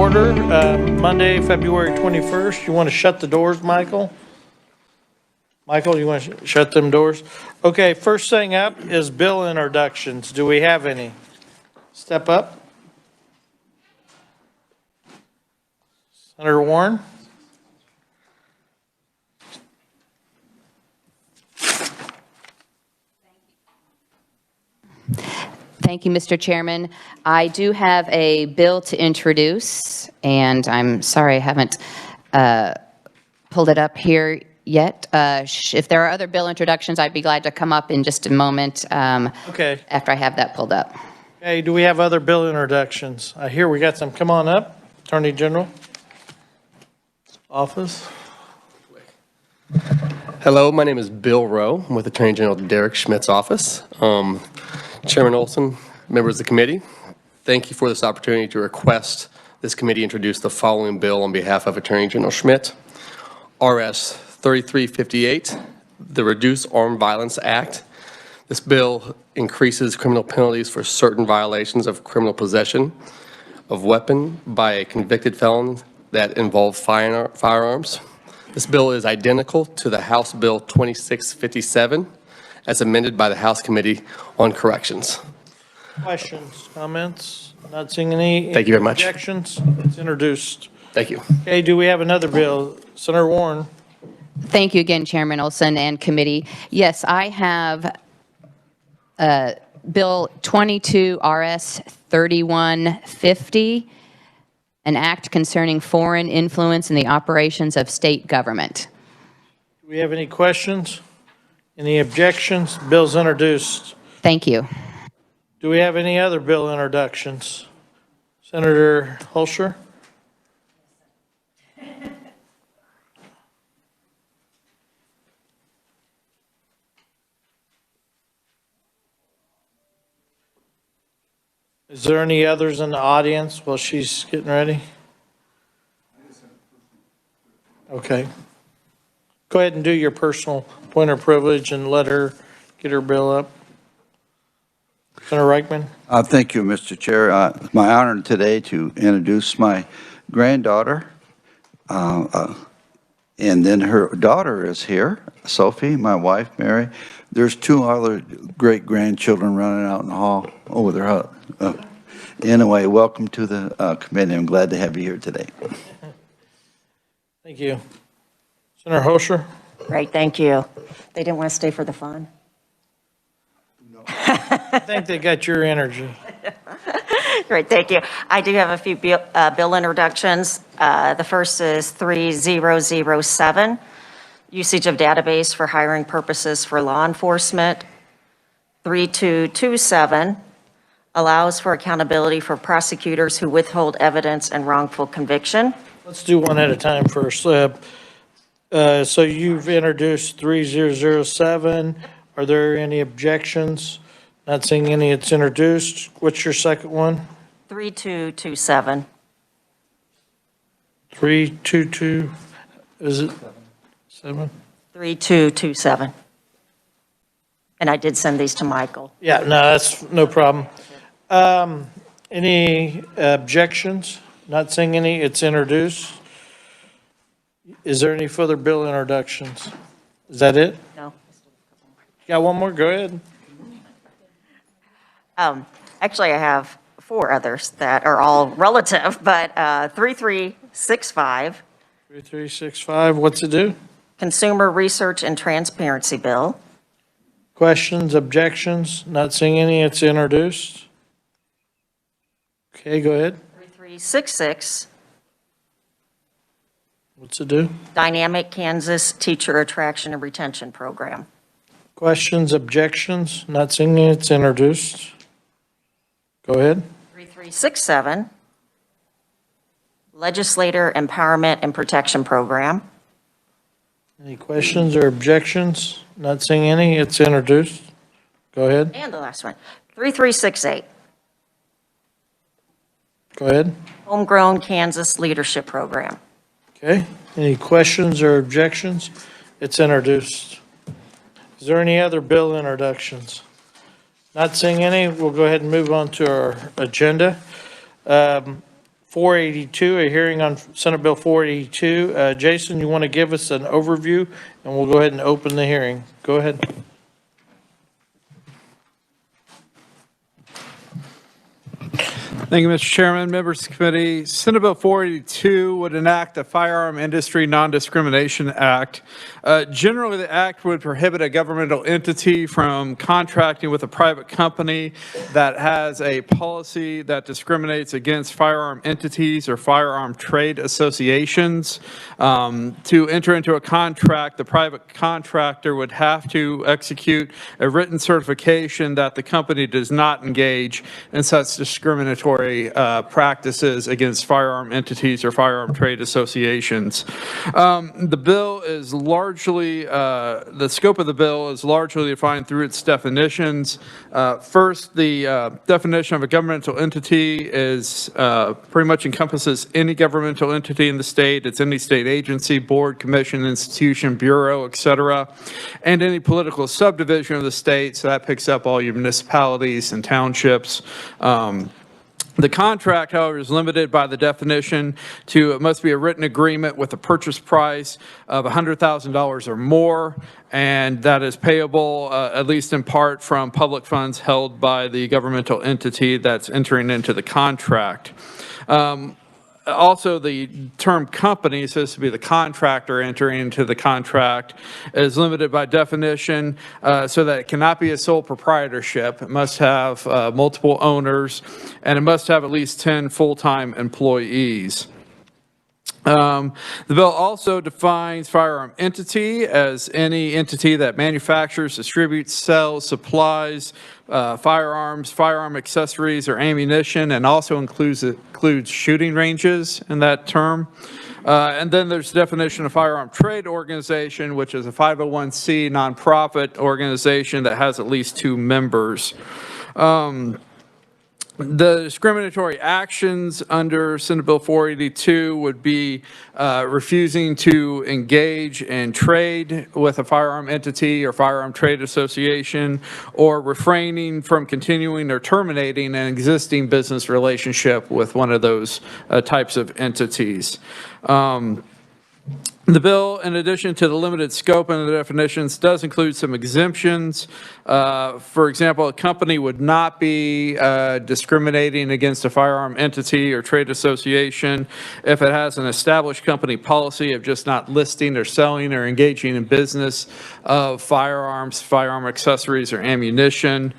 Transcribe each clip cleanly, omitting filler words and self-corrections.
order. Monday, February 21st. You want to shut the doors, Michael? Michael, you want to shut them doors? Okay, first thing up is bill introductions. Do we have any? Step up. Senator Warren. Thank you, Mr. Chairman. I do have a bill to introduce, and I'm sorry I haven't pulled it up here yet. If there are other bill introductions, I'd be glad to come up in just a moment Okay. after I have that pulled up. Okay, do we have other bill introductions? I hear we got some. Come on up. Attorney General. Office. Hello, my name is Bill Rowe. I'm with Attorney General Derek Schmidt's office. Chairman Olson, members of the committee, thank you for this opportunity to request this committee introduce the following bill on behalf of Attorney General Schmidt. RS 3358, the Reduce Armed Violence Act. This bill increases criminal penalties for certain violations of criminal possession of weapon by a convicted felon that involve firearms. This bill is identical to the House Bill 2657 as amended by the House Committee on Corrections. Questions, comments? Not seeing any. Thank you very much. Objections? It's introduced. Thank you. Okay, do we have another bill? Senator Warren. Thank you again, Chairman Olson and committee. Yes, I have Bill 22 RS 3150, an act concerning foreign influence in the operations of state government. Do we have any questions? Any objections? Bill's introduced. Thank you. Do we have any other bill introductions? Senator Holscher? Is there any others in the audience while she's getting ready? Okay. Go ahead and do your personal point of privilege and let her get her bill up. Senator Reichman? Thank you, Mr. Chair. It's my honor today to introduce my granddaughter. And then her daughter is here, Sophie, my wife, Mary. There's two other great-grandchildren running out in the hall over there. Anyway, welcome to the committee. I'm glad to have you here today. Thank you. Senator Holscher? Great, thank you. They didn't want to stay for the fun? No. I think they got your energy. Great, thank you. I do have a few bill introductions. The first is 3007, usage of database for hiring purposes for law enforcement. 3227 allows for accountability for prosecutors who withhold evidence and wrongful conviction. Let's do one at a time first. So you've introduced 3007. Are there any objections? Not seeing any. It's introduced. What's your second one? 3227. 322. Is it 7? 3227. And I did send these to Michael. Yeah, no, that's no problem. Any objections? Not seeing any. It's introduced. Is there any further bill introductions? Is that it? No. Got one more? Go ahead. Actually, I have 4 others that are all relative, but 3365, 3365. What's it do? Consumer Research and Transparency Bill. Questions, objections? Not seeing any. It's introduced. Okay, go ahead. 3366, What's it do? Dynamic Kansas Teacher Attraction and Retention Program. Questions, objections? Not seeing any. It's introduced. Go ahead. 3367, Legislator Empowerment and Protection Program. Any questions or objections? Not seeing any. It's introduced. Go ahead. And the last one, 3368, Go ahead. Homegrown Kansas Leadership Program. Okay. Any questions or objections? It's introduced. Is there any other bill introductions? Not seeing any. We'll go ahead and move on to our agenda. 4 482, a hearing on Senate Bill 482. Jason, you want to give us an overview, and we'll go ahead and open the hearing. Go ahead. Thank you, Mr. Chairman, members of the committee. Senate Bill 482 would enact the Firearm Industry Non-Discrimination Act. Generally, the act would prohibit a governmental entity from contracting with a private company that has a policy that discriminates against firearm entities or firearm trade associations. To enter into a contract, the private contractor would have to execute a written certification that the company does not engage in such discriminatory practices against firearm entities or firearm trade associations. The bill is largely, the scope of the bill is largely defined through its definitions. First, the definition of a governmental entity is pretty much encompasses any governmental entity in the state. It's any state agency, board, commission, institution, bureau, etc., and any political subdivision of the state. So that picks up all your municipalities and townships. The contract, however, is limited by the definition to it must be a written agreement with a purchase price of $100,000 or more, and that is payable at least in part from public funds held by the governmental entity that's entering into the contract. Also, the term company, so this would be the contractor entering into the contract, is limited by definition so that it cannot be a sole proprietorship. It must have multiple owners, and it must have at least 10 full-time employees. The bill also defines firearm entity as any entity that manufactures, distributes, sells, supplies firearms, firearm accessories, or ammunition, and also includes shooting ranges in that term. And then there's the definition of firearm trade organization, which is a 501c nonprofit organization that has at least 2 members. The discriminatory actions under Senate Bill 482 would be refusing to engage in trade with a firearm entity or firearm trade association, or refraining from continuing or terminating an existing business relationship with one of those types of entities. The bill, in addition to the limited scope and the definitions, does include some exemptions. For example, a company would not be discriminating against a firearm entity or trade association if it has an established company policy of just not listing or selling or engaging in business of firearms, firearm accessories, or ammunition.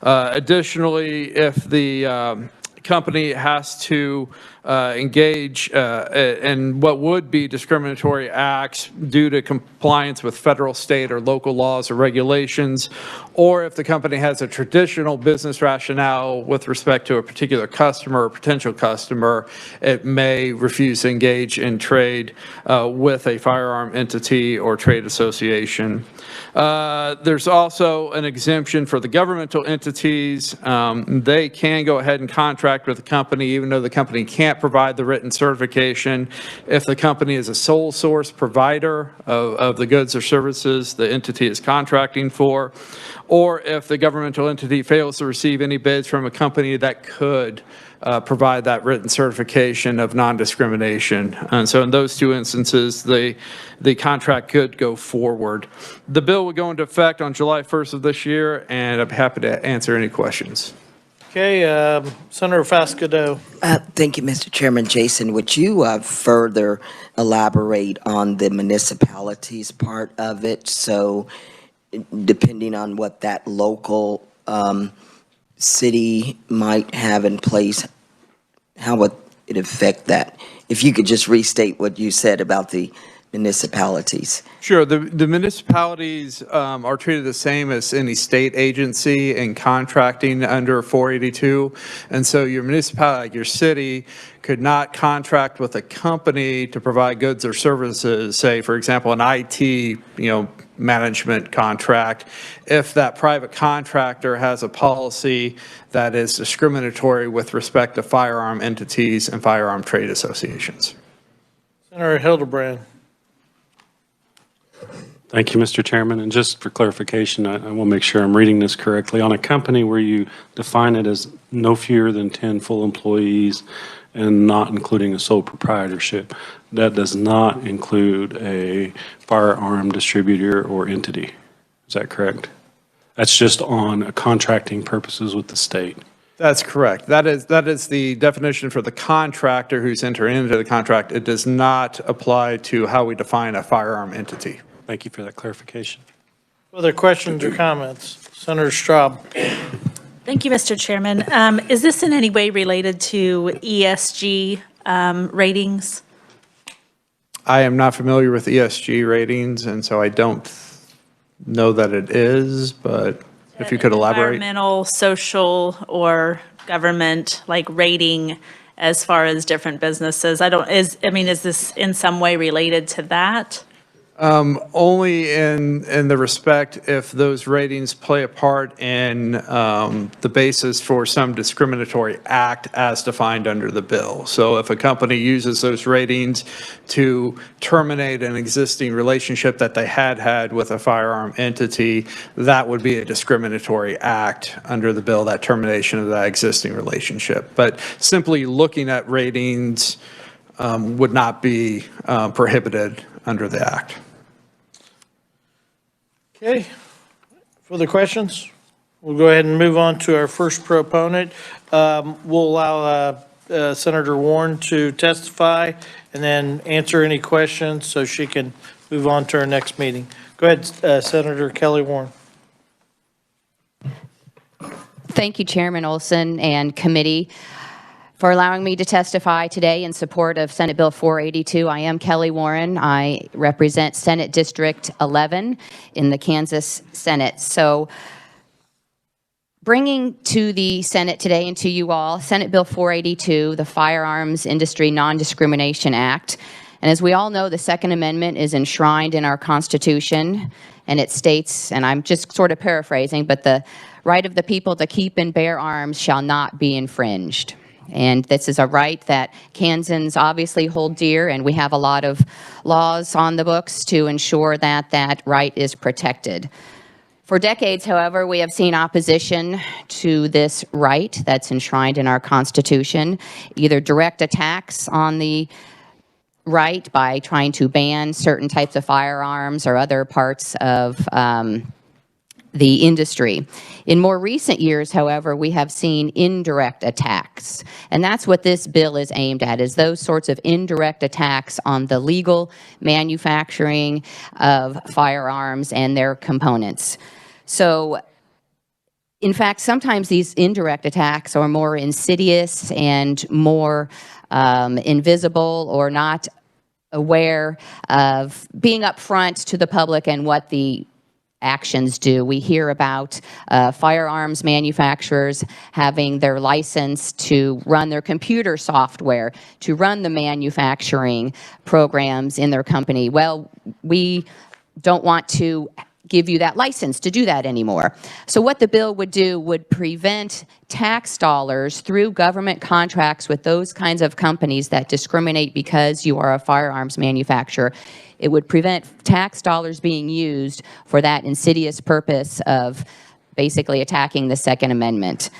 Additionally, if the company has to engage in what would be discriminatory acts due to compliance with federal, state, or local laws or regulations, or if the company has a traditional business rationale with respect to a particular customer or potential customer, it may refuse to engage in trade with a firearm entity or trade association. There's also an exemption for the governmental entities. They can go ahead and contract with the company even though the company can't provide the written certification if the company is a sole source provider of the goods or services the entity is contracting for, or if the governmental entity fails to receive any bids from a company that could provide that written certification of non-discrimination. And so in those 2 instances, the contract could go forward. The bill would go into effect on July 1st of this year, and I'm happy to answer any questions. Okay, Senator Fascado. Thank you, Mr. Chairman. Jason, would you further elaborate on the municipalities part of it? So depending on what that local city might have in place, how would it affect that? If you could just restate what you said about the municipalities. Sure. The municipalities are treated the same as any state agency in contracting under 482. And so your municipality, like your city, could not contract with a company to provide goods or services, say, for example, an IT, management contract, if that private contractor has a policy that is discriminatory with respect to firearm entities and firearm trade associations. Senator Hildebrand. Thank you, Mr. Chairman. And just for clarification, I will make sure I'm reading this correctly. On a company where you define it as no fewer than 10 full employees and not including a sole proprietorship. That does not include a firearm distributor or entity. Is that correct? That's just on contracting purposes with the state. That's correct. That is the definition for the contractor who's entering into the contract. It does not apply to how we define a firearm entity. Thank you for that clarification. Other questions or comments? Senator Straub. Thank you, Mr. Chairman. Is this in any way related to ESG ratings? I am not familiar with ESG ratings, and so I don't know that it is, but if you could elaborate. Environmental, social, or government, like rating as far as different businesses? Is this in some way related to that? Only in the respect if those ratings play a part in the basis for some discriminatory act as defined under the bill. So if a company uses those ratings to terminate an existing relationship that they had with a firearm entity, that would be a discriminatory act under the bill, that termination of that existing relationship. But simply looking at ratings would not be prohibited under the act. Okay, further questions? We'll go ahead and move on to our first proponent. We'll allow Senator Warren to testify and then answer any questions so she can move on to our next meeting. Go ahead, Senator Kelly Warren. Thank you, Chairman Olson and committee, for allowing me to testify today in support of Senate Bill 482. I am Kelly Warren. I represent Senate District 11 in the Kansas Senate. So bringing to the Senate today and to you all, Senate Bill 482, the Firearms Industry Non-Discrimination Act. And as we all know, the Second Amendment is enshrined in our Constitution, and it states, and I'm just sort of paraphrasing, but the right of the people to keep and bear arms shall not be infringed. And this is a right that Kansans obviously hold dear, and we have a lot of laws on the books to ensure that that right is protected. For decades, however, we have seen opposition to this right that's enshrined in our Constitution, either direct attacks on the right by trying to ban certain types of firearms or other parts of the industry. In more recent years, however, we have seen indirect attacks. And that's what this bill is aimed at, is those sorts of indirect attacks on the legal manufacturing of firearms and their components. So, in fact, sometimes these indirect attacks are more insidious and more invisible or not aware of being upfront to the public and what the actions do. We hear about firearms manufacturers having their license to run their computer software, to run the manufacturing programs in their company. Well, we don't want to give you that license to do that anymore. So what the bill would do would prevent tax dollars through government contracts with those kinds of companies that discriminate because you are a firearms manufacturer. It would prevent tax dollars being used for that insidious purpose of basically attacking the Second Amendment.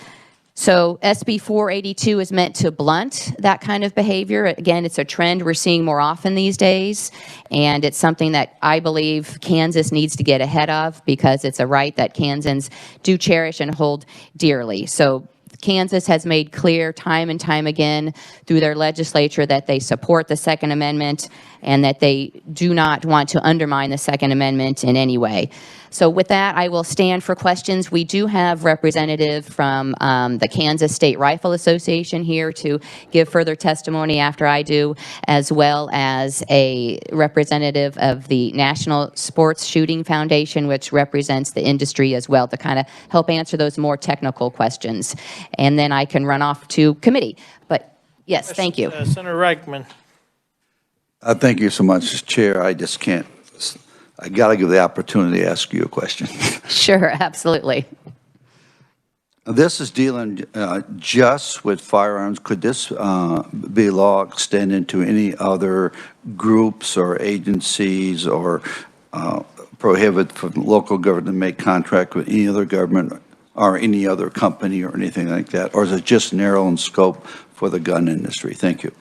So SB 482 is meant to blunt that kind of behavior. Again, it's a trend we're seeing more often these days, and it's something that I believe Kansas needs to get ahead of because it's a right that Kansans do cherish and hold dearly. So Kansas has made clear time and time again through their legislature that they support the Second Amendment and that they do not want to undermine the Second Amendment in any way. So with that, I will stand for questions. We do have representative from the Kansas State Rifle Association here to give further testimony after I do, as well as a representative of the National Sports Shooting Foundation, which represents the industry as well, to kind of help answer those more technical questions. And then I can run off to committee. But yes, thank you. Senator Reichman. Thank you so much, Chair. I just can't, I got to give the opportunity to ask you a question. Sure, absolutely. This is dealing just with firearms. Could this be law extended to any other groups or agencies or prohibit from local government to make contract with any other government or any other company or anything like that? Or is it just narrow in scope for the gun industry? Thank you.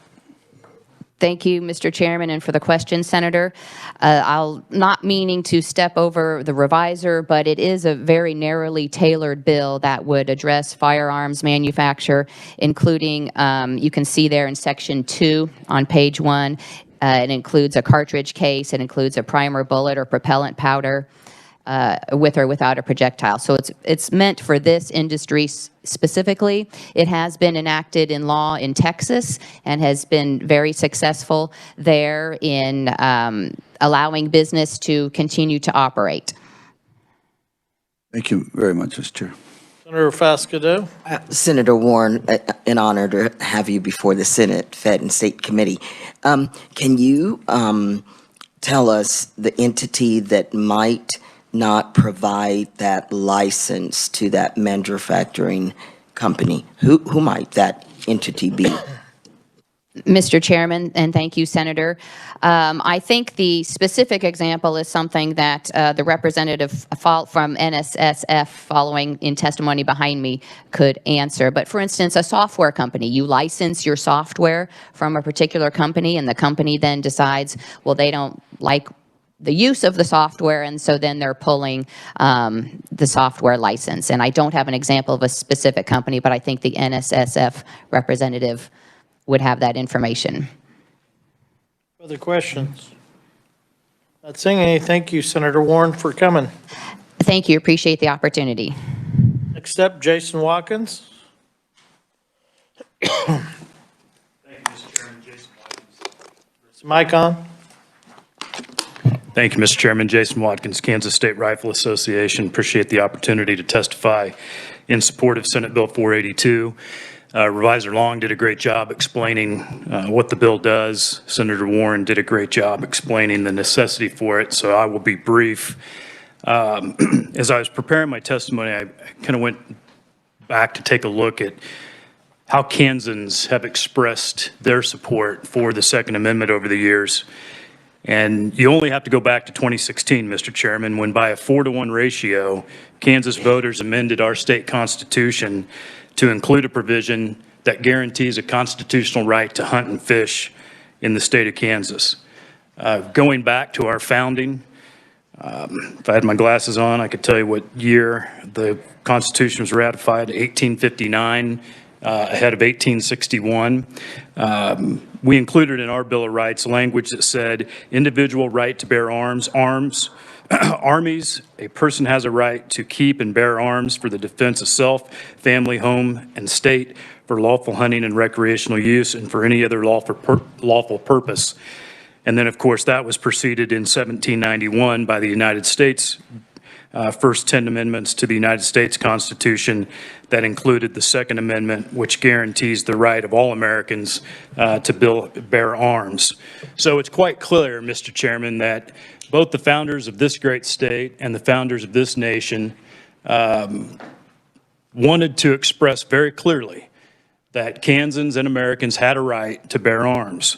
Thank you, Mr. Chairman, and for the question, Senator. I'll not meaning to step over the revisor, but it is a very narrowly tailored bill that would address firearms manufacture, including, you can see there in Section 2 on page 1, it includes a cartridge case, it includes a primer bullet or propellant powder, with or without a projectile. So it's meant for this industry specifically. It has been enacted in law in Texas and has been very successful there in allowing business to continue to operate. Thank you very much, Mr. Chair. Senator Fasquedo. Senator Warren, an honor to have you before the Senate, Fed, and State Committee. Can you tell us the entity that might not provide that license to that manufacturing company? Who might that entity be? Mr. Chairman, and thank you, Senator. I think the specific example is something that the representative from NSSF, following in testimony behind me, could answer. But for instance, a software company, you license your software from a particular company, and the company then decides, well, they don't like the use of the software, and so then they're pulling the software license. And I don't have an example of a specific company, but I think the NSSF representative would have that information. Other questions? Not seeing any. Thank you, Senator Warren, for coming. Thank you. Appreciate the opportunity. Next up, Jason Watkins. Thank you, Mr. Chairman. Jason Watkins. Is the mic on? Thank you, Mr. Chairman. Jason Watkins, Kansas State Rifle Association. Appreciate the opportunity to testify in support of Senate Bill 482. Revisor Long did a great job explaining what the bill does. Senator Warren did a great job explaining the necessity for it, so I will be brief. As I was preparing my testimony, I kind of went back to take a look at how Kansans have expressed their support for the Second Amendment over the years. And you only have to go back to 2016, Mr. Chairman, when by a 4-to-1 ratio, Kansas voters amended our state constitution to include a provision that guarantees a constitutional right to hunt and fish in the state of Kansas. Going back to our founding, if I had my glasses on, I could tell you what year the Constitution was ratified, 1859, ahead of 1861. We included in our Bill of Rights language that said, individual right to bear arms, armies, a person has a right to keep and bear arms for the defense of self, family, home, and state, for lawful hunting and recreational use, and for any other lawful purpose. And then, of course, that was preceded in 1791 by the United States, first 10 amendments to the United States Constitution that included the Second Amendment, which guarantees the right of all Americans to bear arms. So it's quite clear, Mr. Chairman, that both the founders of this great state and the founders of this nation wanted to express very clearly that Kansans and Americans had a right to bear arms.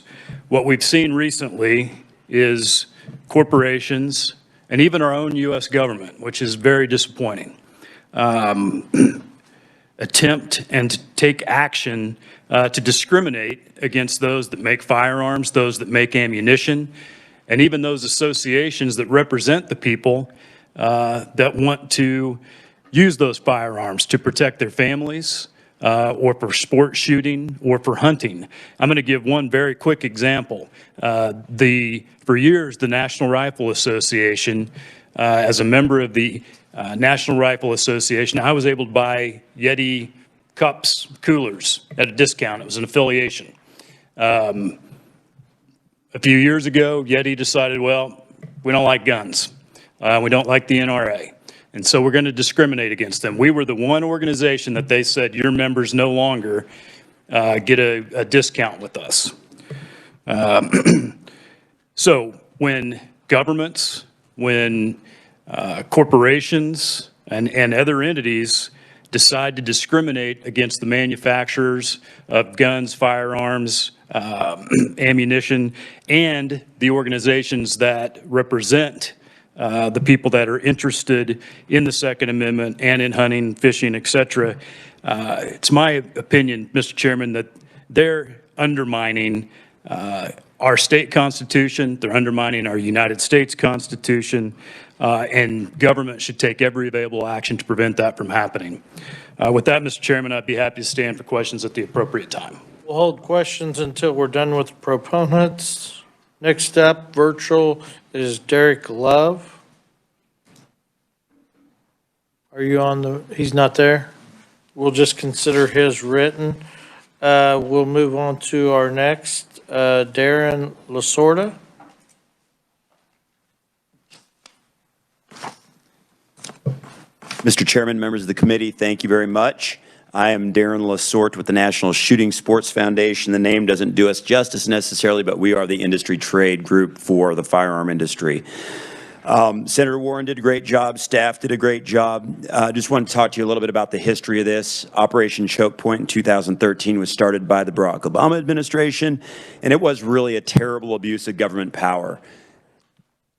What we've seen recently is corporations and even our own U.S. government, which is very disappointing, attempt and take action to discriminate against those that make firearms, those that make ammunition, and even those associations that represent the people that want to use those firearms to protect their families, or for sport shooting, or for hunting. I'm going to give one very quick example. For years, the National Rifle Association, as a member of the National Rifle Association, I was able to buy Yeti cups, coolers at a discount. It was an affiliation. A few years ago, Yeti decided, well, we don't like guns. We don't like the NRA. And so we're going to discriminate against them. We were the one organization that they said, your members no longer get a discount with us. So when governments, when corporations and other entities decide to discriminate against the manufacturers of guns, firearms, ammunition, and the organizations that represent the people that are interested in the Second Amendment and in hunting, fishing, et cetera. It's my opinion, Mr. Chairman, that they're undermining our state constitution, they're undermining our United States Constitution, and government should take every available action to prevent that from happening. With that, Mr. Chairman, I'd be happy to stand for questions at the appropriate time. We'll hold questions until we're done with the proponents. Next up, virtual, is Derek Love. Are you on the, he's not there? We'll just consider his written. We'll move on to our next, Darren Lasorte. Mr. Chairman, members of the committee, thank you very much. I am Darren Lasorte with the National Shooting Sports Foundation. The name doesn't do us justice necessarily, but we are the industry trade group for the firearm industry. Senator Warren did a great job. Staff did a great job. I just want to talk to you a little bit about the history of this. Operation Choke Point in 2013 was started by the Barack Obama administration, and it was really a terrible abuse of government power,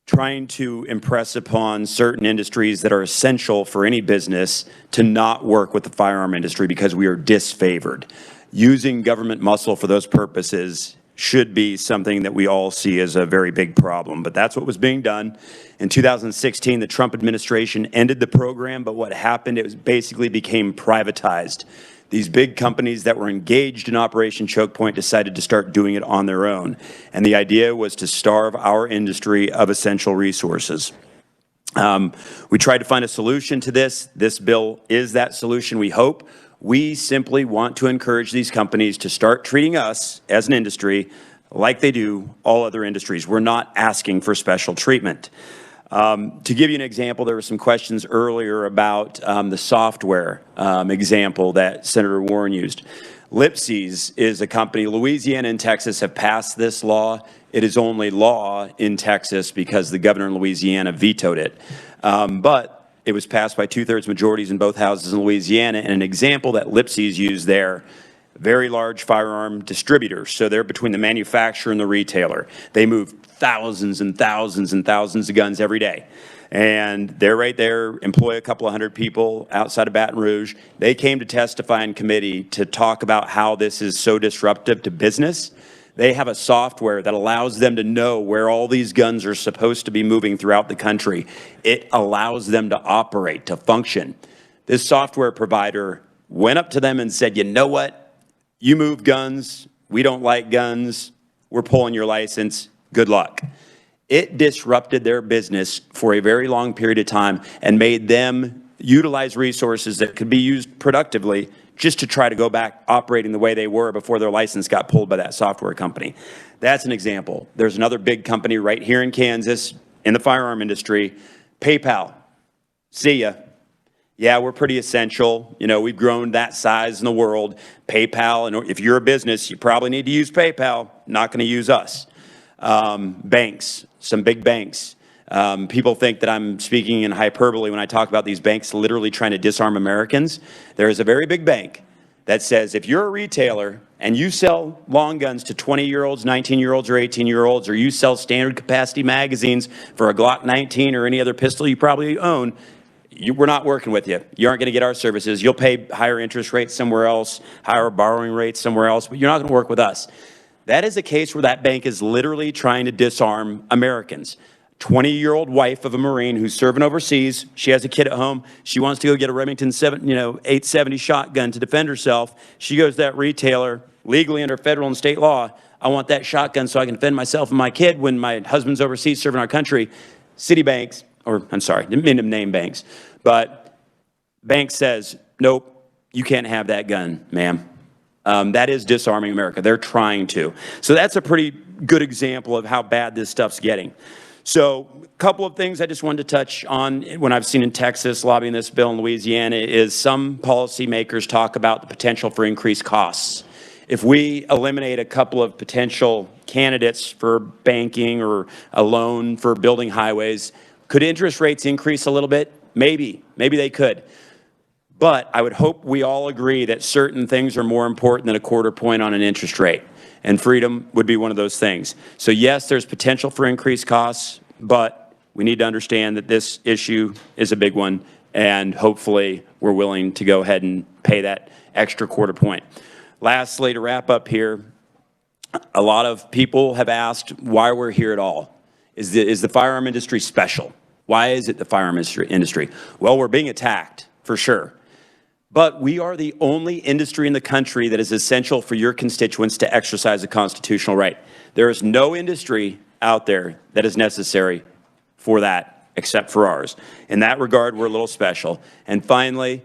trying to impress upon certain industries that are essential for any business to not work with the firearm industry because we are disfavored. Using government muscle for those purposes should be something that we all see as a very big problem, but that's what was being done. In 2016, the Trump administration ended the program, but what happened, it was basically became privatized. These big companies that were engaged in Operation Choke Point decided to start doing it on their own. And the idea was to starve our industry of essential resources. We tried to find a solution to this. This bill is that solution, we hope. We simply want to encourage these companies to start treating us as an industry like they do all other industries. We're not asking for special treatment. To give you an example, there were some questions earlier about the software example that Senator Warren used. Lipsys is a company. Louisiana and Texas have passed this law. It is only law in Texas because the governor in Louisiana vetoed it. But it was passed by 2/3 majorities in both houses in Louisiana. And an example that Lipsys used there, very large firearm distributors. So they're between the manufacturer and the retailer. They move thousands and thousands and thousands of guns every day. And they're right there, employ a couple of hundred people outside of Baton Rouge. They came to testify in committee to talk about how this is so disruptive to business. They have a software that allows them to know where all these guns are supposed to be moving throughout the country. It allows them to operate, to function. This software provider went up to them and said, you know what? You move guns. We don't like guns. We're pulling your license. Good luck. It disrupted their business for a very long period of time and made them utilize resources that could be used productively just to try to go back operating the way they were before their license got pulled by that software company. That's an example. There's another big company right here in Kansas in the firearm industry, PayPal. See ya. Yeah, we're pretty essential. You know, we've grown that size in the world. PayPal, and if you're a business, you probably need to use PayPal. Not going to use us. Banks, some big banks. People think that I'm speaking in hyperbole when I talk about these banks literally trying to disarm Americans. There is a very big bank that says if you're a retailer and you sell long guns to 20-year-olds, 19-year-olds, or 18-year-olds, or you sell standard capacity magazines for a Glock 19 or any other pistol you probably own, we're not working with you. You aren't going to get our services. You'll pay higher interest rates somewhere else, higher borrowing rates somewhere else, but you're not going to work with us. That is a case where that bank is literally trying to disarm Americans. 20-year-old wife of a Marine who's serving overseas. She has a kid at home. She wants to go get a Remington 870 shotgun to defend herself. She goes to that retailer legally under federal and state law. I want that shotgun so I can defend myself and my kid when my husband's overseas serving our country. Citibanks, or I'm sorry, didn't mean to name banks, but bank says, nope, you can't have that gun, ma'am. That is disarming America. They're trying to. So that's a pretty good example of how bad this stuff's getting. So a couple of things I just wanted to touch on when I've seen in Texas lobbying this bill in Louisiana is some policymakers talk about the potential for increased costs. If we eliminate a couple of potential candidates for banking or a loan for building highways, could interest rates increase a little bit? Maybe they could. But I would hope we all agree that certain things are more important than a quarter point on an interest rate. And freedom would be one of those things. So yes, there's potential for increased costs, but we need to understand that this issue is a big one, and hopefully we're willing to go ahead and pay that extra quarter point. Lastly, to wrap up here, a lot of people have asked why we're here at all. Is the firearm industry special? Why is it the firearm industry? Well, we're being attacked, for sure. But we are the only industry in the country that is essential for your constituents to exercise a constitutional right. There is no industry out there that is necessary for that except for ours. In that regard, we're a little special. And finally,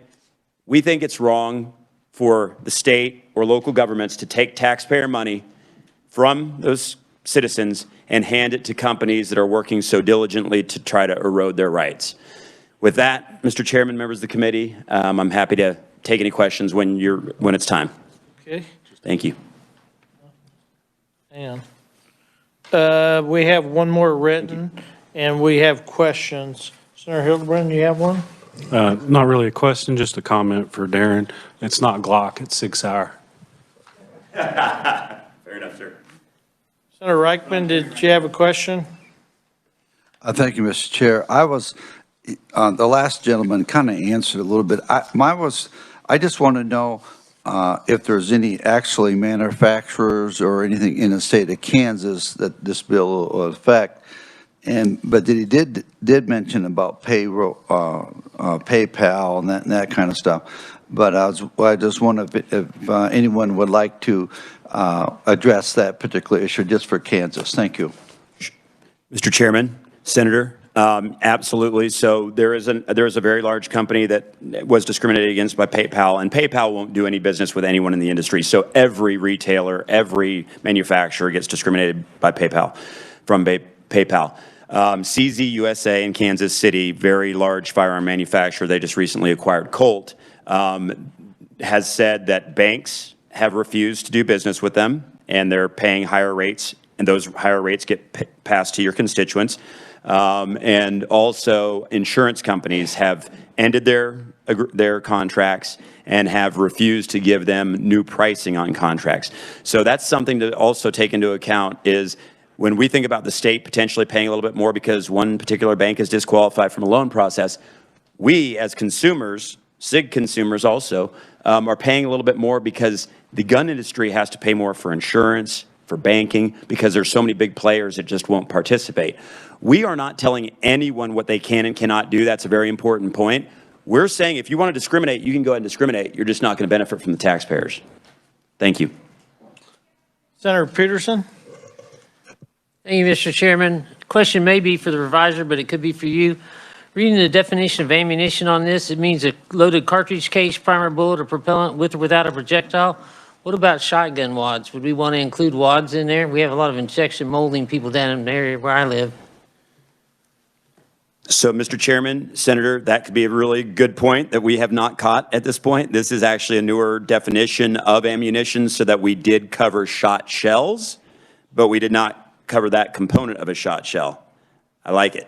we think it's wrong for the state or local governments to take taxpayer money from those citizens and hand it to companies that are working so diligently to try to erode their rights. With that, Mr. Chairman, members of the committee, I'm happy to take any questions when it's time. Okay. Thank you. And we have one more written, and we have questions. Senator Hildebrand, you have one? Not really a question, just a comment for Darren. It's not Glock, it's 6 Hour. Fair enough, sir. Senator Reichman, did you have a question? Thank you, Mr. Chair. The last gentleman kind of answered a little bit. I just want to know if there's any actually manufacturers or anything in the state of Kansas that this bill will affect. But he did mention about payroll, PayPal and that kind of stuff. But I just wonder if anyone would like to address that particular issue just for Kansas. Thank you. Mr. Chairman, Senator, absolutely. So there is a very large company that was discriminated against by PayPal, and PayPal won't do any business with anyone in the industry. So every retailer, every manufacturer gets discriminated by PayPal, from PayPal. CZ USA in Kansas City, very large firearm manufacturer, they just recently acquired Colt, has said that banks have refused to do business with them, and they're paying higher rates, and those higher rates get passed to your constituents. And also, insurance companies have ended their contracts and have refused to give them new pricing on contracts. So that's something to also take into account is when we think about the state potentially paying a little bit more because one particular bank is disqualified from a loan process, we as consumers, SIG consumers also, are paying a little bit more because the gun industry has to pay more for insurance, for banking, because there's so many big players that just won't participate. We are not telling anyone what they can and cannot do. That's a very important point. We're saying if you want to discriminate, you can go ahead and discriminate. You're just not going to benefit from the taxpayers. Thank you. Senator Peterson? Thank you, Mr. Chairman. Question may be for the revisor, but it could be for you. Reading the definition of ammunition on this, it means a loaded cartridge case, primer, bullet, or propellant with or without a projectile. What about shotgun wads? Would we want to include wads in there? We have a lot of injection molding people down in the area where I live. So, Mr. Chairman, Senator, that could be a really good point that we have not caught at this point. This is actually a newer definition of ammunition so that we did cover shot shells, but we did not cover that component of a shot shell. I like it.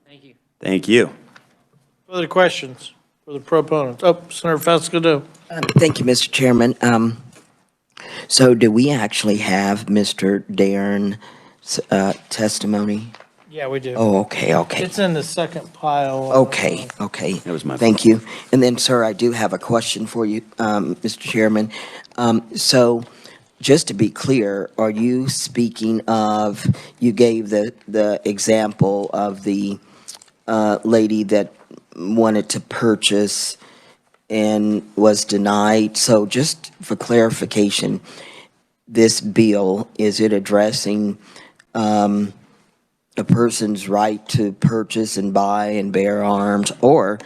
Thank you. Thank you. Further questions for the proponents? Oh, Senator Fesco. Thank you, Mr. Chairman. So do we actually have Mr. Darren's testimony? Yeah, we do. Oh, okay. It's in the second pile. Okay. That was my Thank you. And then, sir, I do have a question for you, Mr. Chairman. So just to be clear, are you speaking of, you gave the example of the lady that wanted to purchase and was denied. So just for clarification, this bill, is it addressing a person's right to purchase and buy and bear arms, or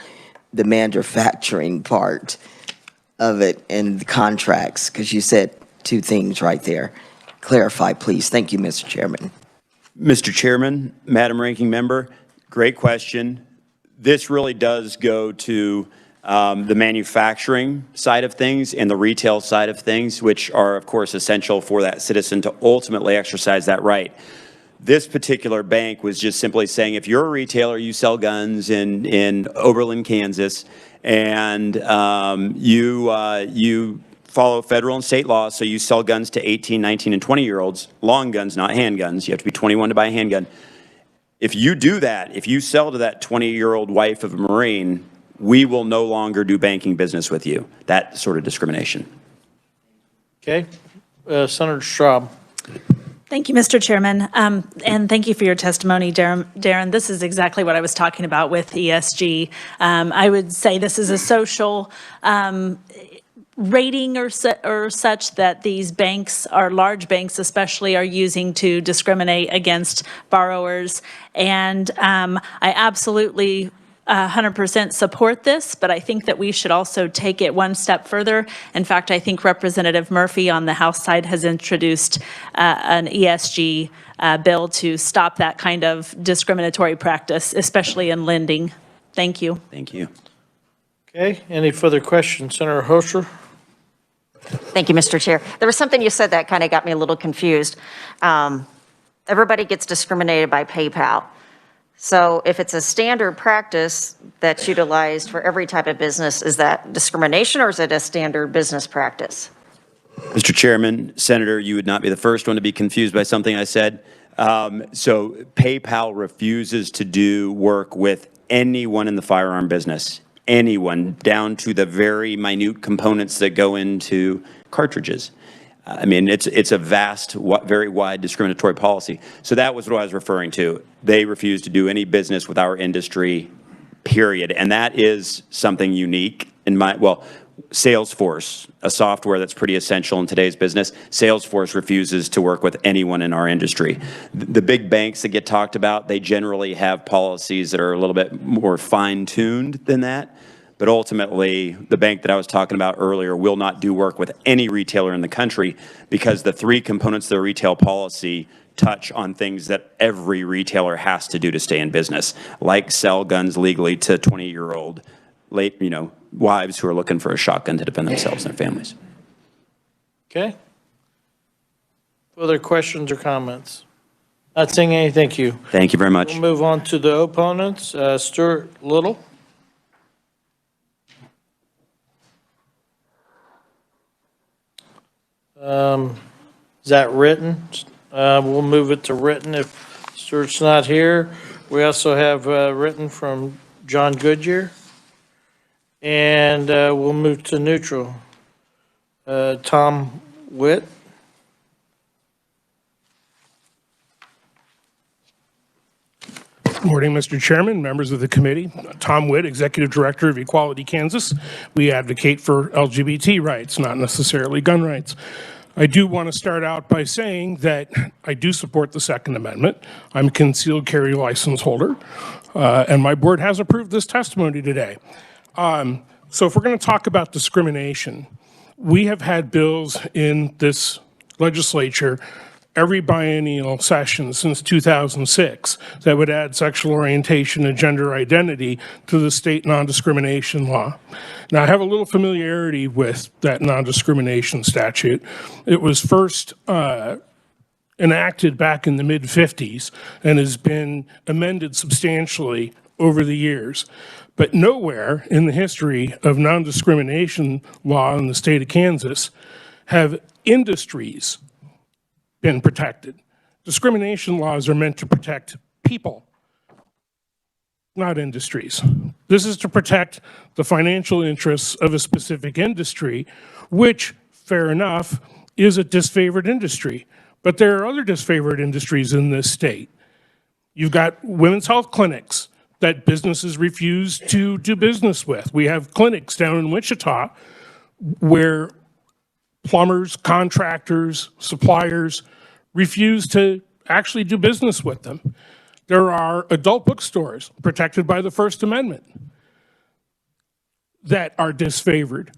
the manufacturing part of it and the contracts? Because you said two things right there. Clarify, please. Thank you, Mr. Chairman. Mr. Chairman, Madam Ranking Member, great question. This really does go to the manufacturing side of things and the retail side of things, which are, of course, essential for that citizen to ultimately exercise that right. This particular bank was just simply saying, if you're a retailer, you sell guns in Oberlin, Kansas, and you follow federal and state laws, so you sell guns to 18, 19, and 20-year-olds, long guns, not handguns. You have to be 21 to buy a handgun. If you do that, if you sell to that 20-year-old wife of a Marine, we will no longer do banking business with you. That sort of discrimination. Okay. Senator Straub. Thank you, Mr. Chairman, and thank you for your testimony, Darren. This is exactly what I was talking about with ESG. I would say this is a social rating or such that these banks, our large banks especially, are using to discriminate against borrowers. And I absolutely 100% support this, but I think that we should also take it one step further. In fact, I think Representative Murphy on the House side has introduced an ESG bill to stop that kind of discriminatory practice, especially in lending. Thank you. Thank you. Okay, any further questions? Senator Hoser? Thank you, Mr. Chair. There was something you said that kind of got me a little confused. Everybody gets discriminated by PayPal. So if it's a standard practice that's utilized for every type of business, is that discrimination or is it a standard business practice? Mr. Chairman, Senator, you would not be the first one to be confused by something I said. So PayPal refuses to do work with anyone in the firearm business, anyone, down to the very minute components that go into cartridges. I mean, it's a vast, very wide discriminatory policy. So that was what I was referring to. They refuse to do any business with our industry, period. And that is something unique in Salesforce, a software that's pretty essential in today's business. Salesforce refuses to work with anyone in our industry. The big banks that get talked about, they generally have policies that are a little bit more fine-tuned than that. But ultimately, the bank that I was talking about earlier will not do work with any retailer in the country because the three components of the retail policy touch on things that every retailer has to do to stay in business, like sell guns legally to 20-year-old wives who are looking for a shotgun to defend themselves and their families. Okay. Other questions or comments? Not seeing any, thank you. Thank you very much. We'll move on to the opponents. Stuart Little. Is that written? We'll move it to written if Stuart's not here. We also have written from John Goodyear. And we'll move to neutral. Tom Witt. Good morning, Mr. Chairman, members of the committee. Tom Witt, Executive Director of Equality Kansas. We advocate for LGBT rights, not necessarily gun rights. I do want to start out by saying that I do support the Second Amendment. I'm a concealed carry license holder, and my board has approved this testimony today. So if we're going to talk about discrimination, we have had bills in this legislature every biennial session since 2006 that would add sexual orientation and gender identity to the state non-discrimination law. Now, I have a little familiarity with that non-discrimination statute. It was first enacted back in the mid-50s and has been amended substantially over the years. But nowhere in the history of non-discrimination law in the state of Kansas have industries been protected. Discrimination laws are meant to protect people, not industries. This is to protect the financial interests of a specific industry, which, fair enough, is a disfavored industry. But there are other disfavored industries in this state. You've got women's health clinics that businesses refuse to do business with. We have clinics down in Wichita where plumbers, contractors, suppliers refuse to actually do business with them. There are adult bookstores protected by the First Amendment that are disfavored,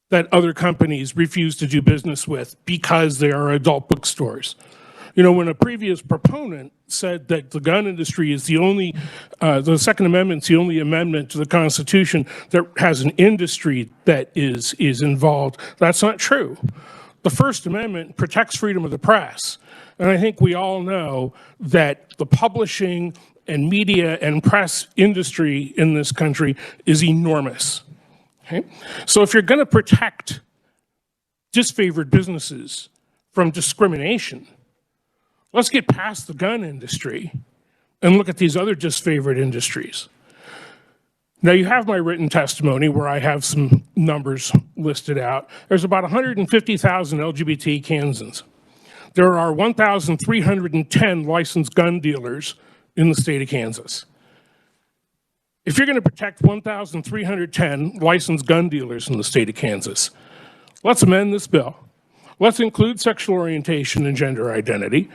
that other companies refuse to do business with because they are adult bookstores. You know, when a previous proponent said that the gun industry is the only, the Second Amendment's the only amendment to the Constitution that has an industry that is involved, that's not true. The First Amendment protects freedom of the press. And I think we all know that the publishing and media and press industry in this country is enormous. Okay? So if you're going to protect disfavored businesses from discrimination, let's get past the gun industry and look at these other disfavored industries. Now, you have my written testimony where I have some numbers listed out. There's about 150,000 LGBT Kansans. There are 1,310 licensed gun dealers in the state of Kansas. If you're going to protect 1,310 licensed gun dealers in the state of Kansas, let's amend this bill. Let's include sexual orientation and gender identity,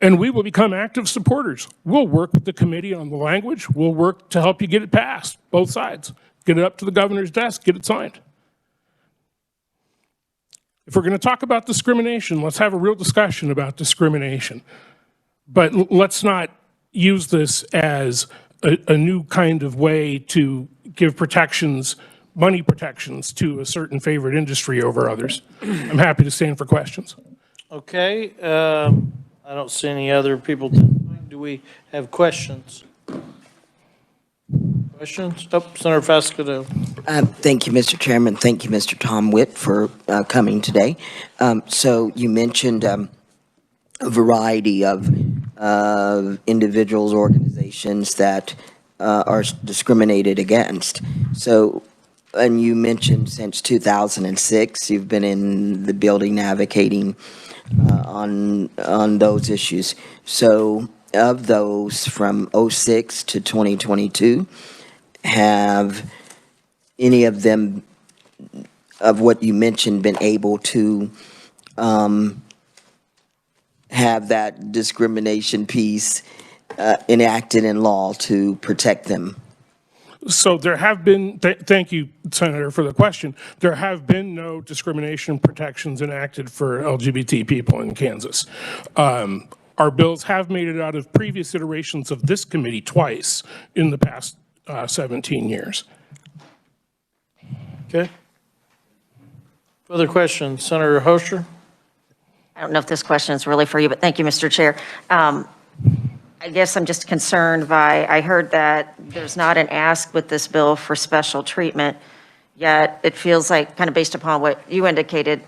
and we will become active supporters. We'll work with the committee on the language. We'll work to help you get it passed, both sides. Get it up to the governor's desk, get it signed. If we're going to talk about discrimination, let's have a real discussion about discrimination. But let's not use this as a new kind of way to give protections, money protections to a certain favored industry over others. I'm happy to stand for questions. Okay, I don't see any other people. Do we have questions? Questions? Oh, Senator Fasquedo. Thank you, Mr. Chairman. Thank you, Mr. Tom Witt, for coming today. So you mentioned a variety of individuals, organizations that are discriminated against. So, and you mentioned since 2006, you've been in the building advocating on those issues. So of those from 06 to 2022, have any of them, of what you mentioned, been able to have that discrimination piece enacted in law to protect them? So there have been, thank you, Senator, for the question. There have been no discrimination protections enacted for LGBT people in Kansas. Our bills have made it out of previous iterations of this committee twice in the past 17 years. Okay. Further questions? Senator Hoster? I don't know if this question is really for you, but thank you, Mr. Chair. I guess I'm just concerned by, I heard that there's not an ask with this bill for special treatment, yet it feels like, kind of based upon what you indicated,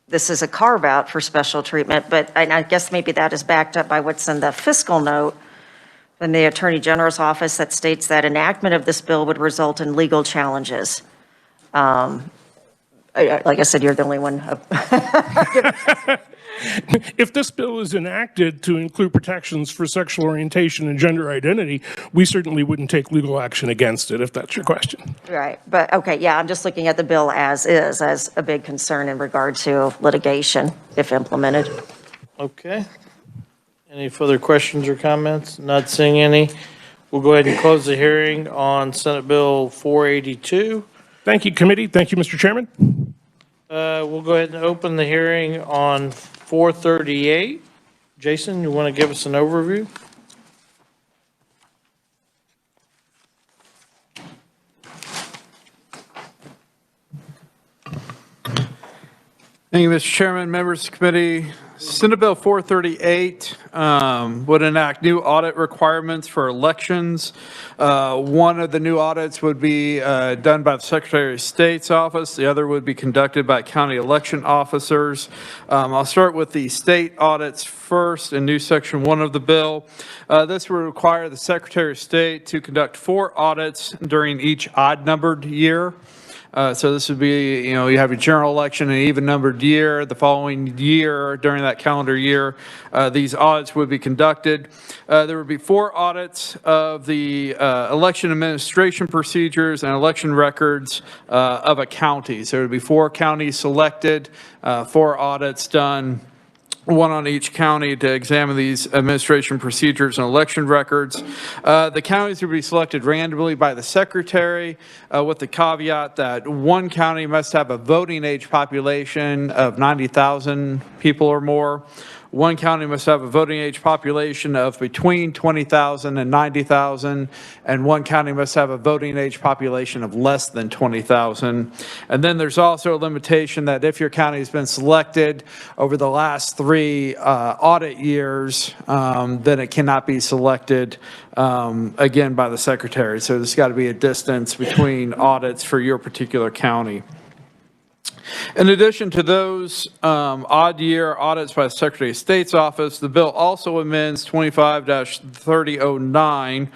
this is a carve-out for special treatment, but I guess maybe that is backed up by what's in the fiscal note from the Attorney General's office that states that enactment of this bill would result in legal challenges. Like I said, you're the only one. If this bill is enacted to include protections for sexual orientation and gender identity, we certainly wouldn't take legal action against it, if that's your question. Right, but okay, yeah, I'm just looking at the bill as is, as a big concern in regard to litigation, if implemented. Okay. Any further questions or comments? Not seeing any. We'll go ahead and close the hearing on Senate Bill 482. Thank you, committee. Thank you, Mr. Chairman. We'll go ahead and open the hearing on 438. Jason, you want to give us an overview? Thank you, Mr. Chairman, members of the committee. Senate Bill 438 would enact new audit requirements for elections. One of the new audits would be done by the Secretary of State's office. The other would be conducted by county election officers. I'll start with the state audits first in new section 1 of the bill. This would require the Secretary of State to conduct 4 audits during each odd-numbered year. So this would be, you have a general election in an even-numbered year. The following year, during that calendar year, these audits would be conducted. There would be 4 audits of the election administration procedures and election records of a county. So there would be 4 counties selected, 4 audits done, 1 on each county to examine these administration procedures and election records. The counties would be selected randomly by the secretary with the caveat that 1 county must have a voting age population of 90,000 people or more. 1 county must have a voting age population of between 20,000 and 90,000, and 1 county must have a voting age population of less than 20,000. And then there's also a limitation that if your county has been selected over the last 3 audit years, then it cannot be selected again by the secretary. So there's got to be a distance between audits for your particular county. In addition to those odd year audits by the Secretary of State's office, the bill also amends 25-3009.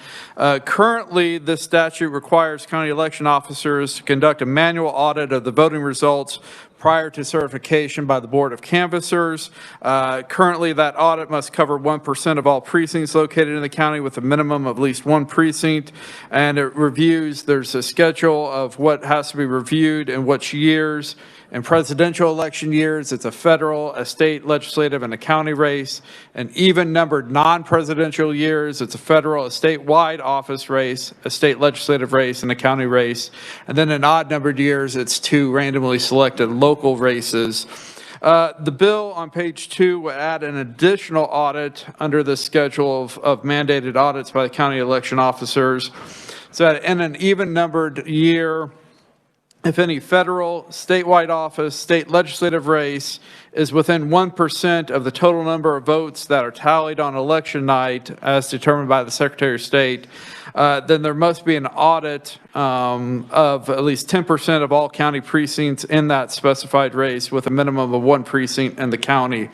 Currently, this statute requires county election officers to conduct a manual audit of the voting results prior to certification by the Board of Canvassers. Currently, that audit must cover 1% of all precincts located in the county with a minimum of at least one precinct. And it reviews, there's a schedule of what has to be reviewed in which years. In presidential election years, it's a federal, a state legislative, and a county race. In even-numbered non-presidential years, it's a federal, a statewide office race, a state legislative race, and a county race. And then in odd-numbered years, it's 2 randomly selected local races. The bill on page 2 will add an additional audit under the schedule of mandated audits by the county election officers. So that in an even-numbered year, if any federal, statewide office, state legislative race is within 1% of the total number of votes that are tallied on election night as determined by the Secretary of State, then there must be an audit of at least 10% of all county precincts in that specified race with a minimum of 1 precinct in the county.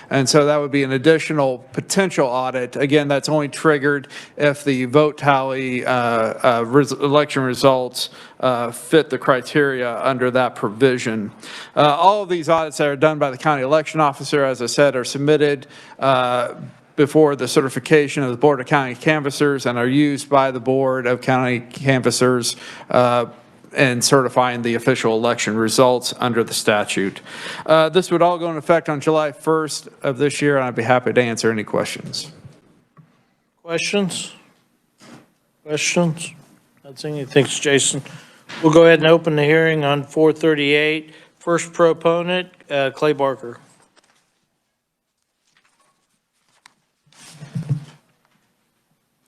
And so that would be an additional potential audit. Again, that's only triggered if the vote tally election results fit the criteria under that provision. All of these audits that are done by the county election officer, as I said, are submitted before the certification of the Board of County Canvassers and are used by the Board of County Canvassers in certifying the official election results under the statute. This would all go into effect on July 1st of this year, and I'd be happy to answer any questions. Questions? Questions? Not seeing any. Thanks, Jason. We'll go ahead and open the hearing on 438. First proponent, Clay Barker.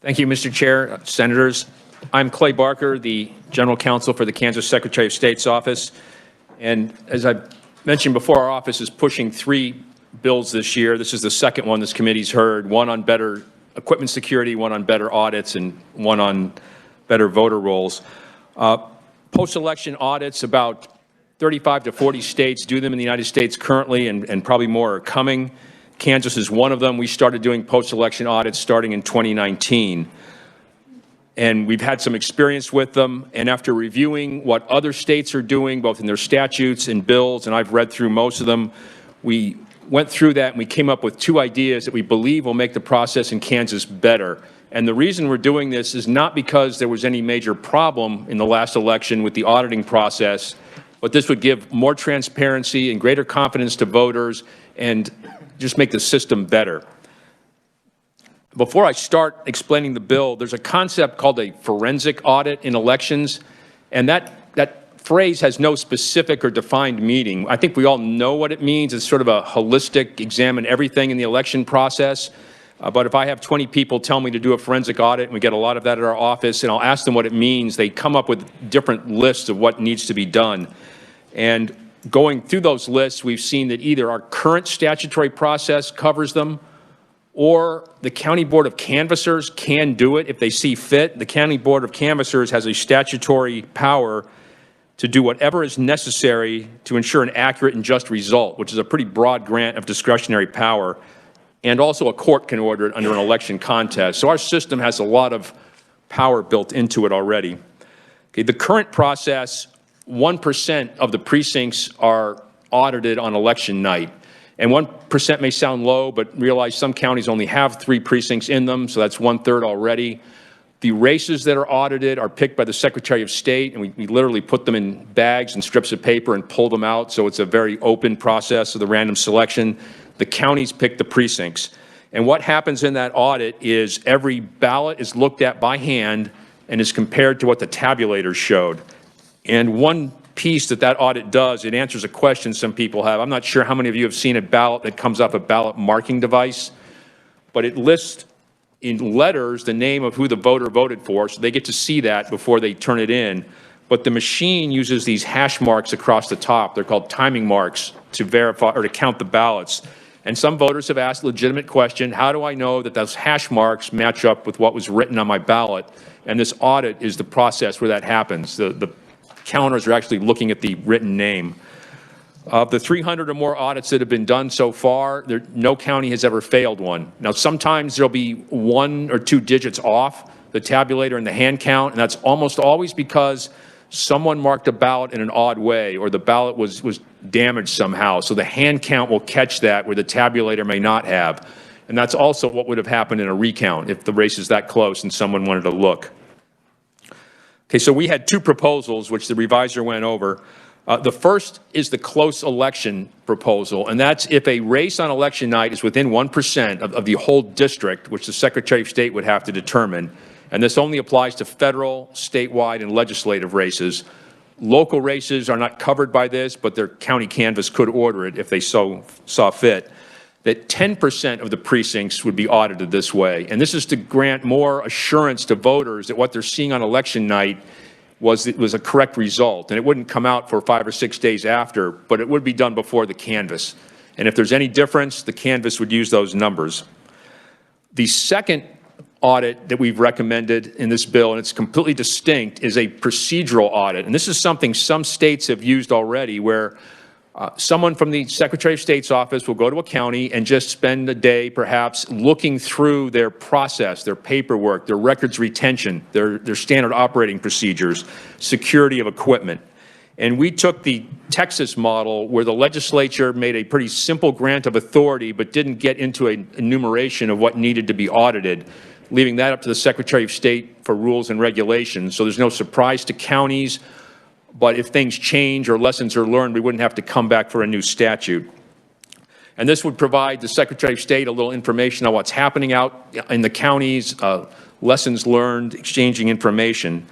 Thank you, Mr. Chair, Senators. I'm Clay Barker, the General Counsel for the Kansas Secretary of State's office. And as I mentioned before, our office is pushing 3 bills this year. This is the second one this committee's heard, one on better equipment security, one on better audits, and one on better voter rolls. Post-election audits, about 35 to 40 states do them in the United States currently, and probably more are coming. Kansas is one of them. We started doing post-election audits starting in 2019. And we've had some experience with them. And after reviewing what other states are doing, both in their statutes and bills, and I've read through most of them, we went through that and we came up with 2 ideas that we believe will make the process in Kansas better. And the reason we're doing this is not because there was any major problem in the last election with the auditing process, but this would give more transparency and greater confidence to voters and just make the system better. Before I start explaining the bill, there's a concept called a forensic audit in elections, and that phrase has no specific or defined meaning. I think we all know what it means. It's sort of a holistic examine everything in the election process. But if I have 20 people tell me to do a forensic audit, and we get a lot of that at our office, and I'll ask them what it means, they come up with different lists of what needs to be done. And going through those lists, we've seen that either our current statutory process covers them, or the County Board of Canvassers can do it if they see fit. The County Board of Canvassers has a statutory power to do whatever is necessary to ensure an accurate and just result, which is a pretty broad grant of discretionary power. And also a court can order it under an election contest. So our system has a lot of power built into it already. Okay, the current process, 1% of the precincts are audited on election night. And 1% may sound low, but realize some counties only have 3 precincts in them, so that's 1/3 already. The races that are audited are picked by the Secretary of State, and we literally put them in bags and strips of paper and pull them out, so it's a very open process of the random selection. The counties pick the precincts. And what happens in that audit is every ballot is looked at by hand and is compared to what the tabulators showed. And one piece that audit does, it answers a question some people have. I'm not sure how many of you have seen a ballot that comes off a ballot marking device, but it lists in letters the name of who the voter voted for, so they get to see that before they turn it in. But the machine uses these hash marks across the top. They're called timing marks to verify or to count the ballots. And some voters have asked a legitimate question, how do I know that those hash marks match up with what was written on my ballot? And this audit is the process where that happens. The counters are actually looking at the written name. Of the 300 or more audits that have been done so far, no county has ever failed one. Now, sometimes there'll be 1 or 2 digits off the tabulator and the hand count, and that's almost always because someone marked a ballot in an odd way or the ballot was damaged somehow. So the hand count will catch that where the tabulator may not have. And that's also what would have happened in a recount if the race is that close and someone wanted to look. Okay, so we had 2 proposals, which the revisor went over. The first is the close election proposal, and that's if a race on election night is within 1% of the whole district, which the Secretary of State would have to determine. And this only applies to federal, statewide, and legislative races. Local races are not covered by this, but their county canvass could order it if they saw fit. That 10% of the precincts would be audited this way. And this is to grant more assurance to voters that what they're seeing on election night was a correct result. And it wouldn't come out for 5 or 6 days after, but it would be done before the canvass. And if there's any difference, the canvass would use those numbers. The second audit that we've recommended in this bill, and it's completely distinct, is a procedural audit. And this is something some states have used already, where someone from the Secretary of State's office will go to a county and just spend a day perhaps looking through their process, their paperwork, their records retention, their standard operating procedures, security of equipment. And we took the Texas model where the legislature made a pretty simple grant of authority but didn't get into an enumeration of what needed to be audited, leaving that up to the Secretary of State for rules and regulations. So there's no surprise to counties. But if things change or lessons are learned, we wouldn't have to come back for a new statute. And this would provide the Secretary of State a little information on what's happening out in the counties, lessons learned, exchanging information.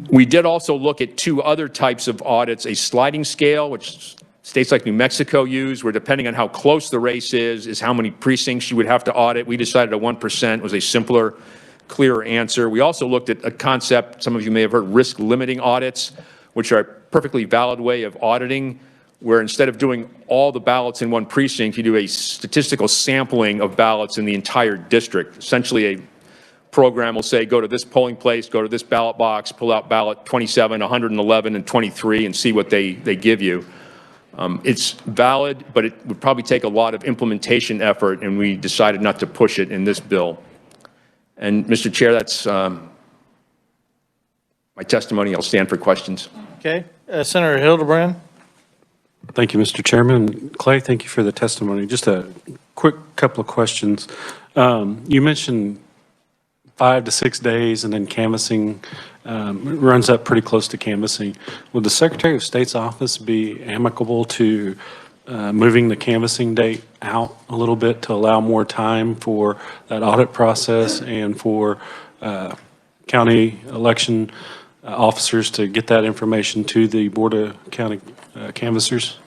We did also look at 2 other types of audits, a sliding scale, which states like New Mexico use, where depending on how close the race is how many precincts you would have to audit. We decided a 1% was a simpler, clearer answer. We also looked at a concept, some of you may have heard, risk limiting audits, which are a perfectly valid way of auditing, where instead of doing all the ballots in one precinct, you do a statistical sampling of ballots in the entire district. Essentially, a program will say, go to this polling place, go to this ballot box, pull out ballot 27, 111, and 23, and see what they give you. It's valid, but it would probably take a lot of implementation effort, and we decided not to push it in this bill. And Mr. Chair, that's my testimony. I'll stand for questions. Okay. Senator Hildebrand. Thank you, Mr. Chairman. Clay, thank you for the testimony. Just a quick couple of questions. You mentioned 5 to 6 days and then canvassing runs up pretty close to canvassing. Would the Secretary of State's office be amicable to moving the canvassing date out a little bit to allow more time for that audit process and for county election officers to get that information to the Board of County Canvassers?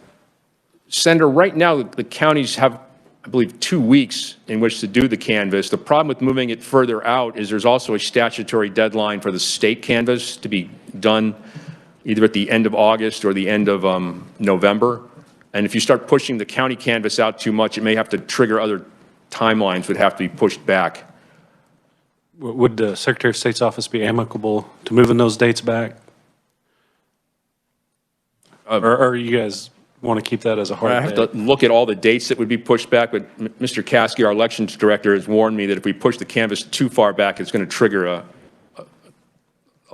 Senator, right now the counties have, I believe, 2 weeks in which to do the canvass. The problem with moving it further out is there's also a statutory deadline for the state canvass to be done either at the end of August or the end of November. And if you start pushing the county canvass out too much, it may have to trigger other timelines would have to be pushed back. Would the Secretary of State's office be amicable to moving those dates back? Or you guys want to keep that as a hard I have to look at all the dates that would be pushed back, but Mr. Caskey, our elections director, has warned me that if we push the canvass too far back, it's going to trigger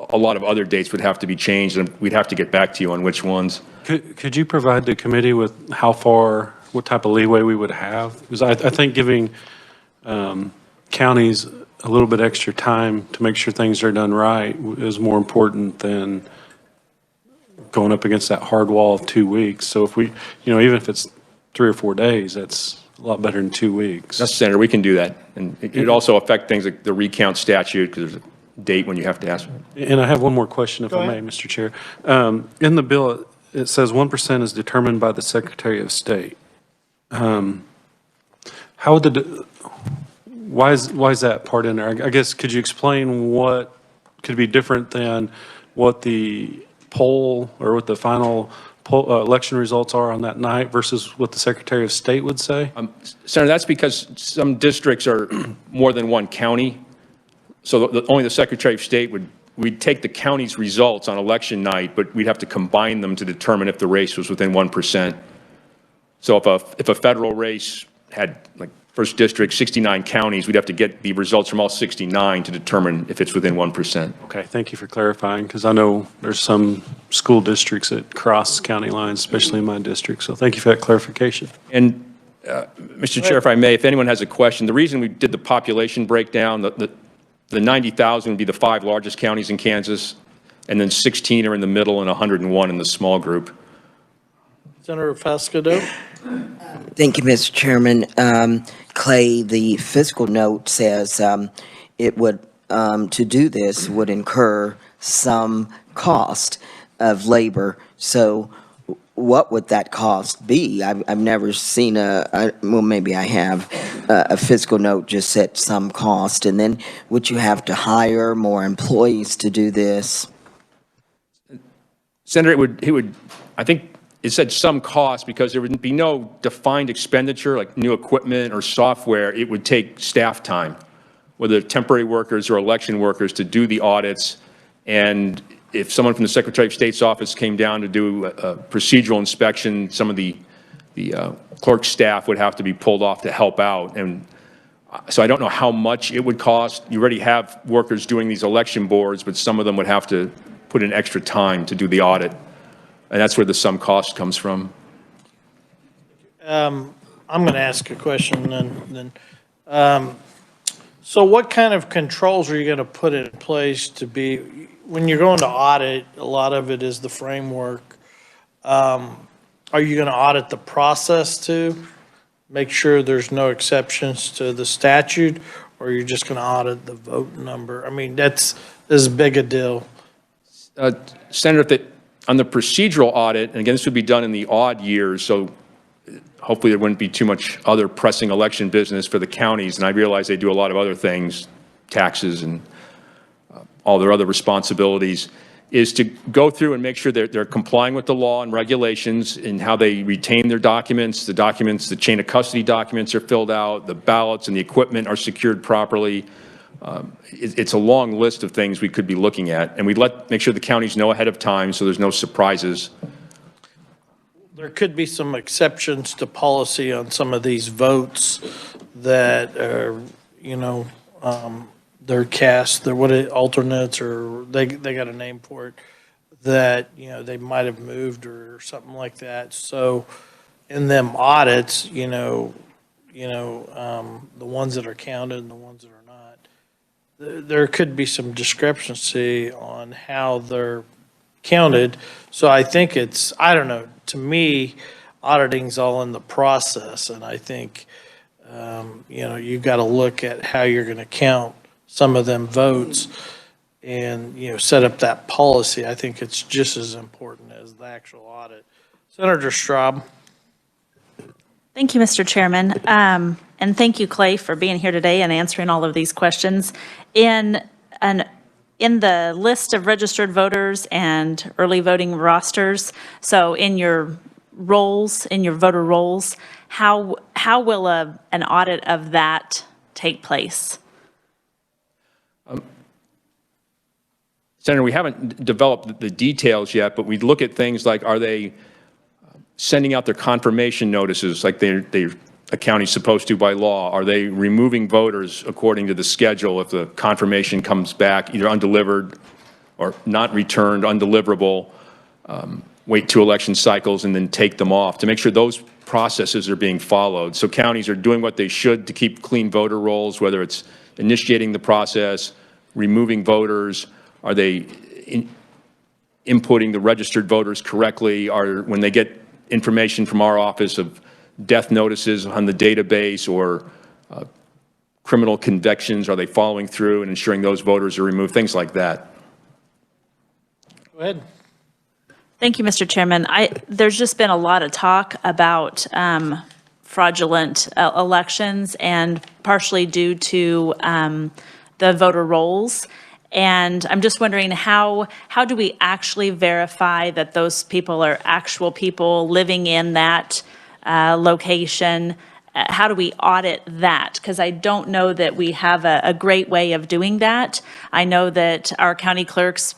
a lot of other dates would have to be changed, and we'd have to get back to you on which ones. Could you provide the committee with how far, what type of leeway we would have? Because I think giving counties a little bit extra time to make sure things are done right is more important than going up against that hard wall of 2 weeks. So if we, even if it's 3 or 4 days, that's a lot better than 2 weeks. Yes, Senator, we can do that. And it could also affect things like the recount statute, because there's a date when you have to ask. And I have one more question, if I may, Mr. Chair. In the bill, it says 1% is determined by the Secretary of State. How would why is that part in there? I guess, could you explain what could be different than what the poll or what the final election results are on that night versus what the Secretary of State would say? Senator, that's because some districts are more than one county. So only the Secretary of State would we'd take the county's results on election night, but we'd have to combine them to determine if the race was within 1%. So if a federal race had, like, first district, 69 counties, we'd have to get the results from all 69 to determine if it's within 1%. Okay, thank you for clarifying, because I know there's some school districts that cross county lines, especially in my district, so thank you for that clarification. And, Mr. Chair, if I may, if anyone has a question, the reason we did the population breakdown, the 90,000 would be the 5 largest counties in Kansas, and then 16 are in the middle and 101 in the small group. Senator Fasquedo? Thank you, Mr. Chairman. Clay, the fiscal note says it would, to do this, would incur some cost of labor. So what would that cost be? I've never seen well, maybe I have, a fiscal note just set some cost. And then would you have to hire more employees to do this? Senator, it would, I think it said some cost because there would be no defined expenditure like new equipment or software. It would take staff time, whether temporary workers or election workers, to do the audits. And if someone from the Secretary of State's office came down to do a procedural inspection, some of the clerk staff would have to be pulled off to help out. And so I don't know how much it would cost. You already have workers doing these election boards, but some of them would have to put in extra time to do the audit. And that's where the sum cost comes from. I'm going to ask a question then. So what kind of controls are you going to put in place to be, when you're going to audit, a lot of it is the framework. Are you going to audit the process too? Make sure there's no exceptions to the statute, or are you just going to audit the vote number? I mean, that's as big a deal. Senator, on the procedural audit, and again, this would be done in the odd years, so hopefully there wouldn't be too much other pressing election business for the counties, and I realize they do a lot of other things, taxes and all their other responsibilities, is to go through and make sure they're complying with the law and regulations in how they retain their documents. The documents, the chain of custody documents are filled out, the ballots and the equipment are secured properly. It's a long list of things we could be looking at, and we'd make sure the counties know ahead of time so there's no surprises. There could be some exceptions to policy on some of these votes that are, they're cast, they're alternates, or they got a name for it, that, they might have moved or something like that. So in them audits, the ones that are counted and the ones that are not, there could be some discrepancy on how they're counted. So I think it's, I don't know, to me, auditing's all in the process, and I think, you've got to look at how you're going to count some of them votes and, set up that policy. I think it's just as important as the actual audit. Senator Straub. Thank you, Mr. Chairman. And thank you, Clay, for being here today and answering all of these questions. In the list of registered voters and early voting rosters, so in your rolls, in your voter rolls, how will an audit of that take place? Senator, we haven't developed the details yet, but we'd look at things like, are they sending out their confirmation notices like a county's supposed to by law? Are they removing voters according to the schedule if the confirmation comes back either undelivered or not returned, undeliverable, wait 2 election cycles and then take them off to make sure those processes are being followed. So counties are doing what they should to keep clean voter rolls, whether it's initiating the process, removing voters, are they inputting the registered voters correctly, or when they get information from our office of death notices on the database or criminal convictions, are they following through and ensuring those voters are removed, things like that. Go ahead. Thank you, Mr. Chairman. There's just been a lot of talk about fraudulent elections, and partially due to the voter rolls. And I'm just wondering, how do we actually verify that those people are actual people living in that location? how do we audit that? Because I don't know that we have a great way of doing that. I know that our county clerks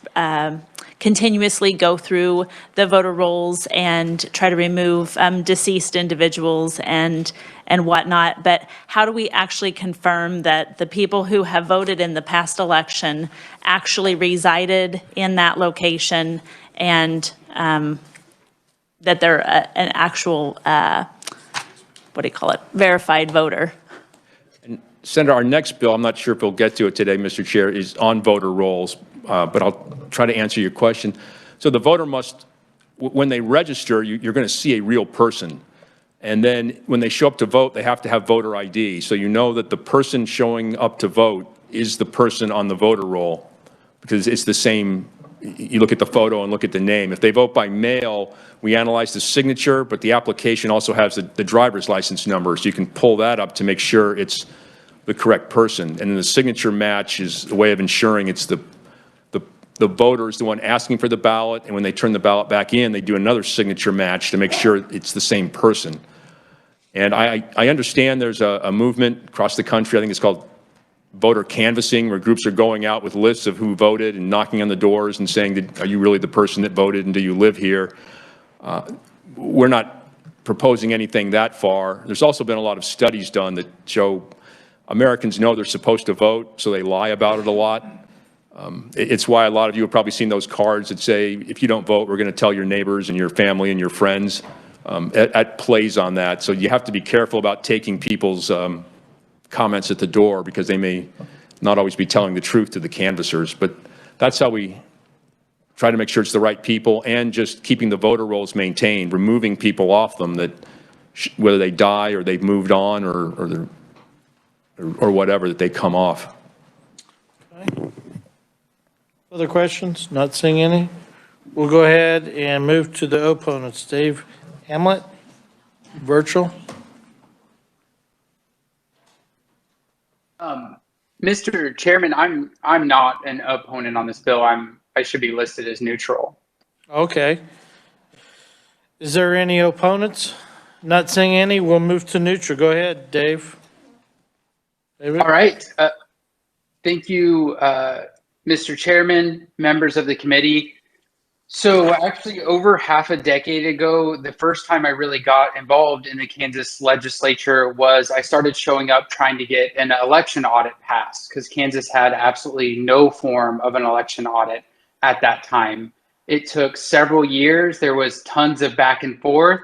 continuously go through the voter rolls and try to remove deceased individuals and whatnot. But how do we actually confirm that the people who have voted in the past election actually resided in that location and that they're an actual, verified voter? Senator, our next bill, I'm not sure if we'll get to it today, Mr. Chair, is on voter rolls, but I'll try to answer your question. So the voter must, when they register, you're going to see a real person. And then when they show up to vote, they have to have voter ID. So you know that the person showing up to vote is the person on the voter roll, because it's the same. You look at the photo and look at the name. If they vote by mail, we analyze the signature, but the application also has the driver's license number. So you can pull that up to make sure it's the correct person. And then the signature match is a way of ensuring it's the voter is the one asking for the ballot. And when they turn the ballot back in, they do another signature match to make sure it's the same person. And I understand there's a movement across the country, I think it's called voter canvassing, where groups are going out with lists of who voted and knocking on the doors and saying, are you really the person that voted and do you live here? We're not proposing anything that far. There's also been a lot of studies done that show Americans know they're supposed to vote, so they lie about it a lot. It's why a lot of you have probably seen those cards that say, if you don't vote, we're going to tell your neighbors and your family and your friends. That plays on that. So you have to be careful about taking people's comments at the door, because they may not always be telling the truth to the canvassers. But that's how we try to make sure it's the right people, and just keeping the voter rolls maintained, removing people off them that whether they die or they've moved on or whatever, that they come off. Okay. Other questions? Not seeing any. We'll go ahead and move to the opponents. Dave Hamlet, virtual. Mr. Chairman, I'm not an opponent on this bill. I should be listed as neutral. Okay. Is there any opponents? Not seeing any. We'll move to neutral. Go ahead, Dave. David? All right. Thank you, Mr. Chairman, members of the committee. So actually, over half a decade ago, the first time I really got involved in the Kansas legislature was I started showing up trying to get an election audit passed, because Kansas had absolutely no form of an election audit at that time. It took several years. There was tons of back and forth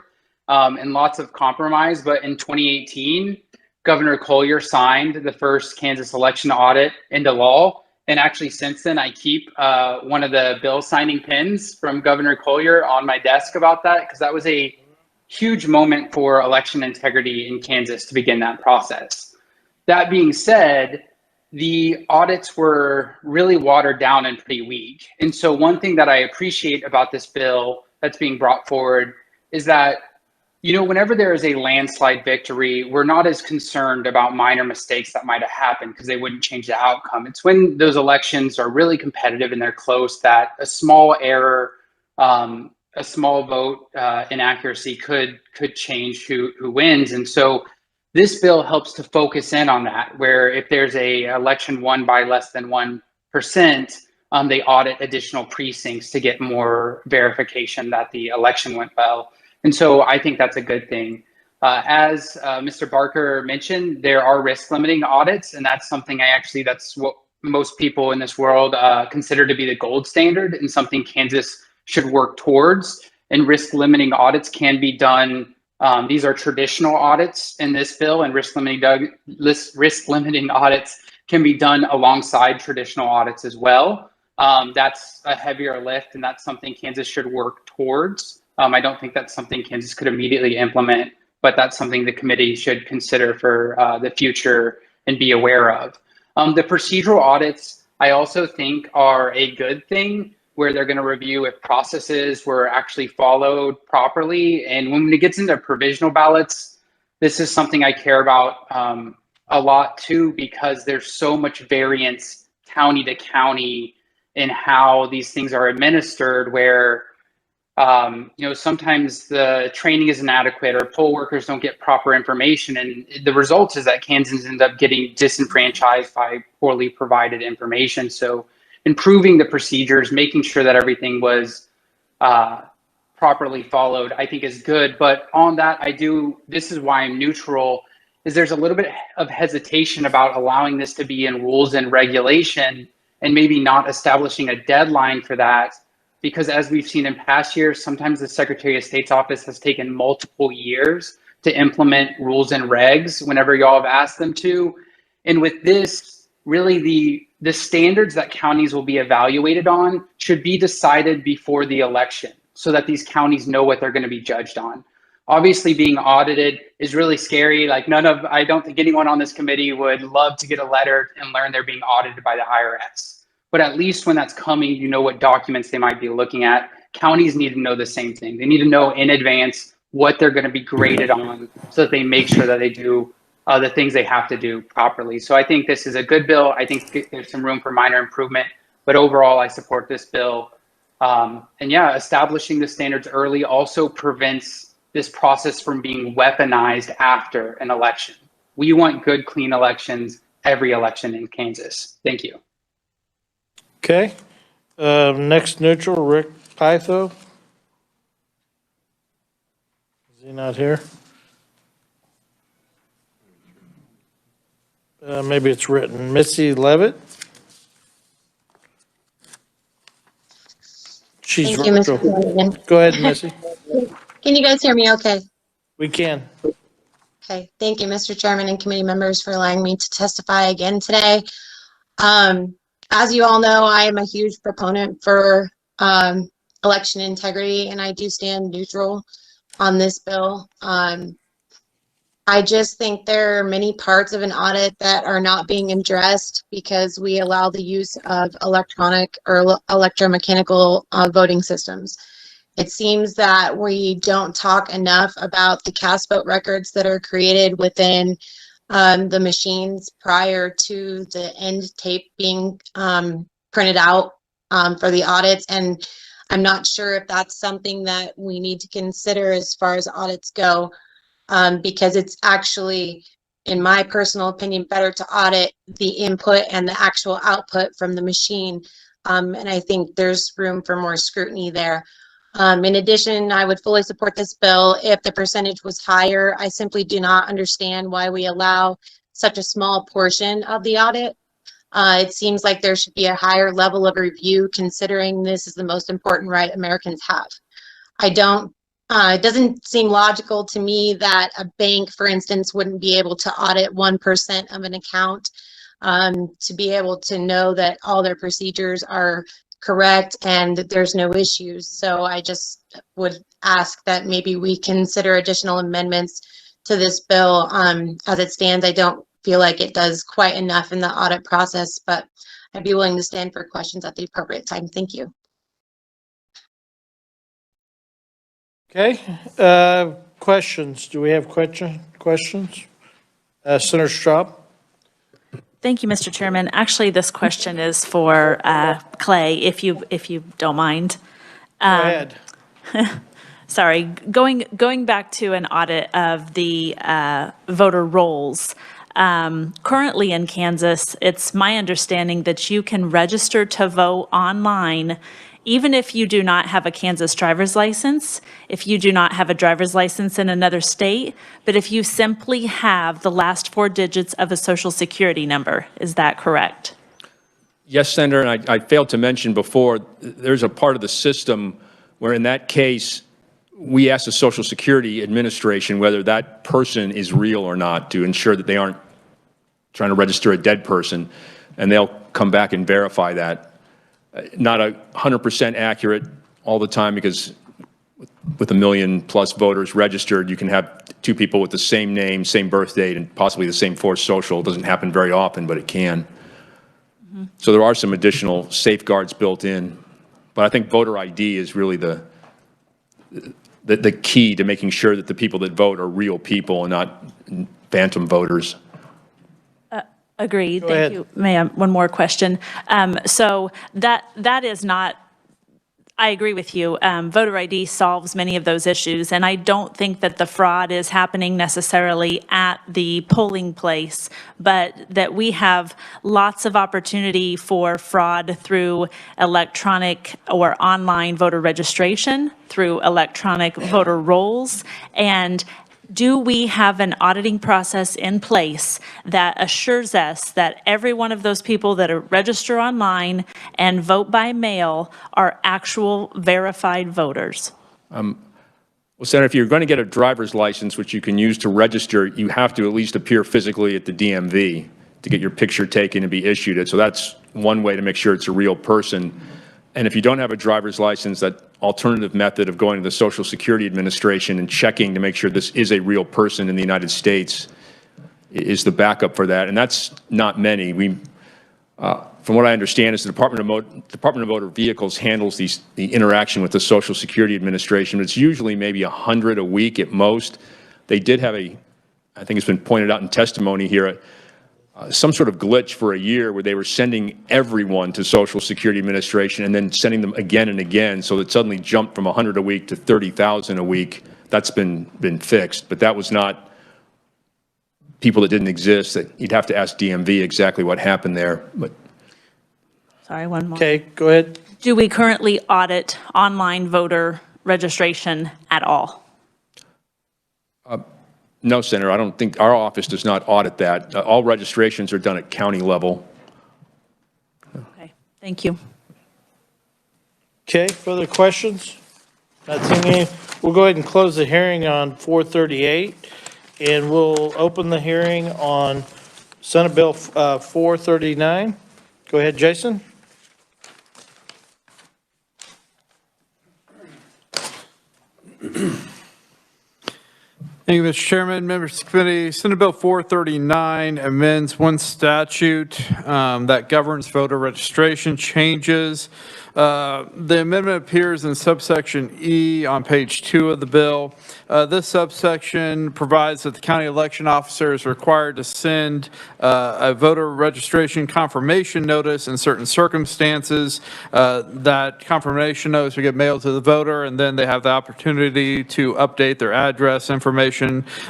and lots of compromise. But in 2018, Governor Collier signed the first Kansas election audit into law. And actually, since then, I keep one of the bill signing pins from Governor Collier on my desk about that, because that was a huge moment for election integrity in Kansas to begin that process. That being said, the audits were really watered down and pretty weak. And so one thing that I appreciate about this bill that's being brought forward is that, you know, whenever there is a landslide victory, we're not as concerned about minor mistakes that might have happened, because they wouldn't change the outcome. It's when those elections are really competitive and they're close that a small error, a small vote inaccuracy could change who wins. And so this bill helps to focus in on that, where if there's a election won by less than 1%, they audit additional precincts to get more verification that the election went well. And so I think that's a good thing. As Mr. Barker mentioned, there are risk limiting audits, and that's something that's what most people in this world consider to be the gold standard, and something Kansas should work towards. And risk limiting audits can be done. These are traditional audits in this bill, and risk limiting audits can be done alongside traditional audits as well. That's a heavier lift, and that's something Kansas should work towards. I don't think that's something Kansas could immediately implement, but that's something the committee should consider for the future and be aware of. The procedural audits, I also think, are a good thing, where they're going to review if processes were actually followed properly. And when it gets into provisional ballots, this is something I care about a lot too, because there's so much variance county to county in how these things are administered, where sometimes the training is inadequate or poll workers don't get proper information. And the result is that Kansans end up getting disenfranchised by poorly provided information. So improving the procedures, making sure that everything was properly followed, I think is good. But on that, this is why I'm neutral, is there's a little bit of hesitation about allowing this to be in rules and regulation and maybe not establishing a deadline for that. Because as we've seen in past years, sometimes the Secretary of State's office has taken multiple years to implement rules and regs whenever y'all have asked them to. And with this, really the standards that counties will be evaluated on should be decided before the election so that these counties know what they're going to be judged on. Obviously, being audited is really scary. Like I don't think anyone on this committee would love to get a letter and learn they're being audited by the IRS. But at least when that's coming, you know what documents they might be looking at. Counties need to know the same thing. They need to know in advance what they're going to be graded on so that they make sure that they do the things they have to do properly. So I think this is a good bill. I think there's some room for minor improvement, but overall I support this bill. And yeah, establishing the standards early also prevents this process from being weaponized after an election. We want good, clean elections every election in Kansas. Thank you. Okay. Next neutral, Rick Pytho. Is he not here? Maybe it's written. Missy Levitt. She's Thank you, virtual. Mr. Chairman. Go ahead, Missy. Can you guys hear me okay? We can. Okay, thank you, Mr. Chairman and committee members for allowing me to testify again today. As you all know, I am a huge proponent for election integrity, and I do stand neutral on this bill. I just think there are many parts of an audit that are not being addressed because we allow the use of electronic or electromechanical voting systems. It seems that we don't talk enough about the cast vote records that are created within the machines prior to the end tape being printed out for the audits. And I'm not sure if that's something that we need to consider as far as audits go, because it's actually, in my personal opinion, better to audit the input and the actual output from the machine. And I think there's room for more scrutiny there. In addition, I would fully support this bill if the percentage was higher. I simply do not understand why we allow such a small portion of the audit. It seems like there should be a higher level of review considering this is the most important right Americans have. It doesn't seem logical to me that a bank, for instance, wouldn't be able to audit 1% of an account to be able to know that all their procedures are correct and that there's no issues. So I just would ask that maybe we consider additional amendments to this bill. As it stands, I don't feel like it does quite enough in the audit process, but I'd be willing to stand for questions at the appropriate time. Thank you. Okay. Questions? Do we have questions? Senator Straub. Thank you, Mr. Chairman. Actually, this question is for Clay, if you don't mind. Go ahead. Sorry, going back to an audit of the voter rolls. Currently in Kansas, it's my understanding that you can register to vote online even if you do not have a Kansas driver's license, if you do not have a driver's license in another state, but if you simply have the last 4 digits of a social security number. Is that correct? Yes, Senator, and I failed to mention before, there's a part of the system where in that case, we ask the Social Security Administration whether that person is real or not to ensure that they aren't trying to register a dead person, and they'll come back and verify that. Not 100% accurate all the time because with 1 million+ voters registered, you can have 2 people with the same name, same birth date, and possibly the same 4 social. It doesn't happen very often, but it can. Mm-hmm. So there are some additional safeguards built in, but I think voter ID is really the key to making sure that the people that vote are real people and not phantom voters. Agreed. Thank you. May I have one more question? So that is not, I agree with you. Voter ID solves many of those issues, and I don't think that the fraud is happening necessarily at the polling place, but that we have lots of opportunity for fraud through electronic or online voter registration, through electronic voter rolls, and do we have an auditing process in place that assures us that every one of those people that are register online and vote by mail are actual verified voters? Well, Senator, if you're going to get a driver's license, which you can use to register, you have to at least appear physically at the DMV to get your picture taken and be issued it. So that's one way to make sure it's a real person. And if you don't have a driver's license, that alternative method of going to the Social Security Administration and checking to make sure this is a real person in the United States is the backup for that. And that's not many. From what I understand, is the Department of Motor Vehicles handles the interaction with the Social Security Administration. It's usually maybe 100 a week at most. They did have I think it's been pointed out in testimony here, some sort of glitch for a year where they were sending everyone to Social Security Administration and then sending them again and again, so it suddenly jumped from 100 a week to 30,000 a week. That's been fixed, but that was not people that didn't exist. That you'd have to ask DMV exactly what happened there. But Sorry, one more. Okay, go ahead. Do we currently audit online voter registration at all? no, Senator, I don't think our office does not audit that. All registrations are done at county level. Okay, thank you. Okay, further questions? Not seeing any. We'll go ahead and close the hearing on 438, and we'll open the hearing on Senate Bill 439. Go ahead, Jason. Thank you, Mr. Chairman, members of the committee. Senate Bill 439 amends one statute that governs voter registration changes. The amendment appears in subsection E on page 2 of the bill. This subsection provides that the county election officer is required to send a voter registration confirmation notice in certain circumstances. That confirmation notice will get mailed to the voter, and then they have the opportunity to update their address information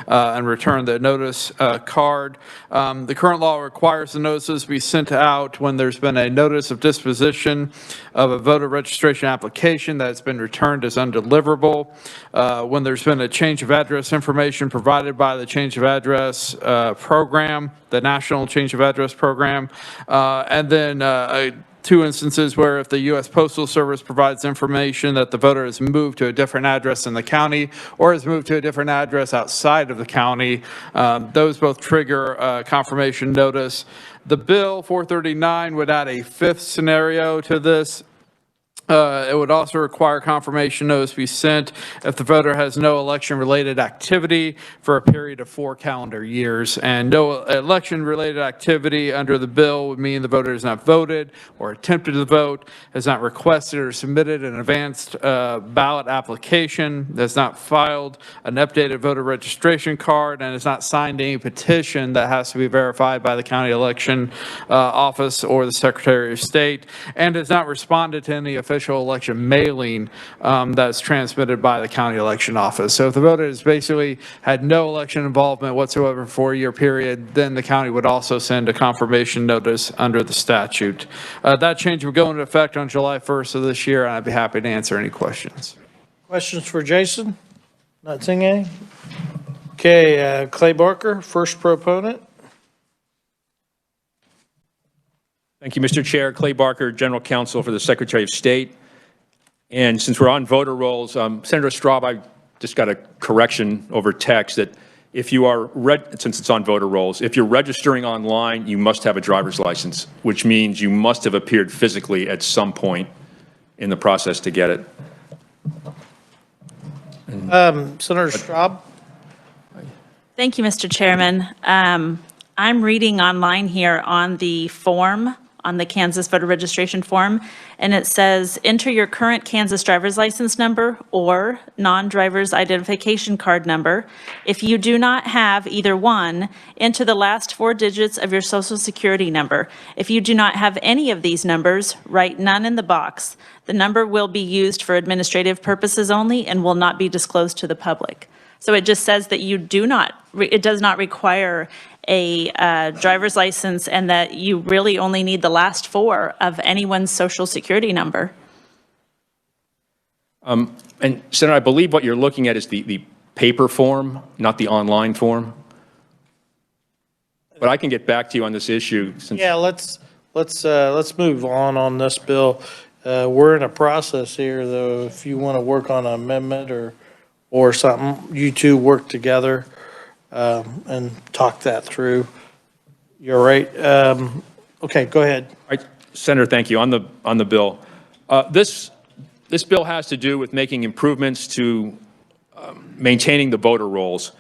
and return the notice card. The current law requires the notices be sent out when there's been a notice of disposition of a voter registration application that's been returned as undeliverable, when there's been a change of address information provided by the change of address program, the National Change of Address Program, and then two instances where if the U.S. Postal Service provides information that the voter has moved to a different address in the county or has moved to a different address outside of the county, those both trigger a confirmation notice. The bill 439 would add a fifth scenario to this. It would also require confirmation notice be sent if the voter has no election-related activity for a period of 4 calendar years. And no election-related activity under the bill would mean the voter has not voted or attempted to vote, has not requested or submitted an advanced ballot application, has not filed an updated voter registration card, and has not signed any petition that has to be verified by the county election office or the Secretary of State, and has not responded to any official election mailing that's transmitted by the county election office. So if the voter has basically had no election involvement whatsoever for a 4-year period, then the county would also send a confirmation notice under the statute. That change would go into effect on July 1st of this year, and I'd be happy to answer any questions. Questions for Jason? Not seeing any? Okay, Clay Barker, first proponent. Thank you, Mr. Chair. Clay Barker, General Counsel for the Secretary of State. And since we're on voter rolls, Senator Straub, I just got a correction over text that if you are, since it's on voter rolls, if you're registering online, you must have a driver's license, which means you must have appeared physically at some point in the process to get it. Senator Straub. Thank you, Mr. Chairman. I'm reading online here on the form on the Kansas voter registration form, and it says, enter your current Kansas driver's license number or non-driver's identification card number. If you do not have either one, enter the last 4 digits of your social security number. If you do not have any of these numbers, write none in the box. The number will be used for administrative purposes only and will not be disclosed to the public. So it just says that you do not, it does not require a driver's license, and that you really only need the last 4 of anyone's social security number. And Senator, I believe what you're looking at is the paper form, not the online form. But I can get back to you on this issue. Yeah, let's move on this bill. We're in a process here, though. If you want to work on an amendment or something, you two work together and talk that through. You're right. Okay, go ahead. All right, Senator, thank you. On the bill, this bill has to do with making improvements to maintaining the voter rolls.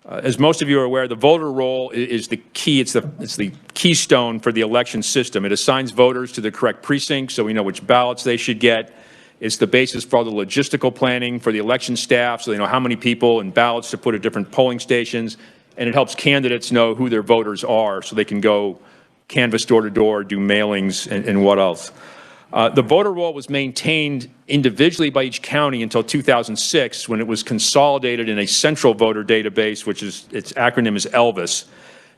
As most of you are aware, the voter roll is the key. It's the keystone for the election system. It assigns voters to the correct precinct, so we know which ballots they should get. It's the basis for all the logistical planning for the election staff, so they know how many people and ballots to put at different polling stations. And it helps candidates know who their voters are, so they can go canvass door to door, do mailings, and what else. The voter roll was maintained individually by each county until 2006, when it was consolidated in a central voter database, which is, its acronym is ELVIS.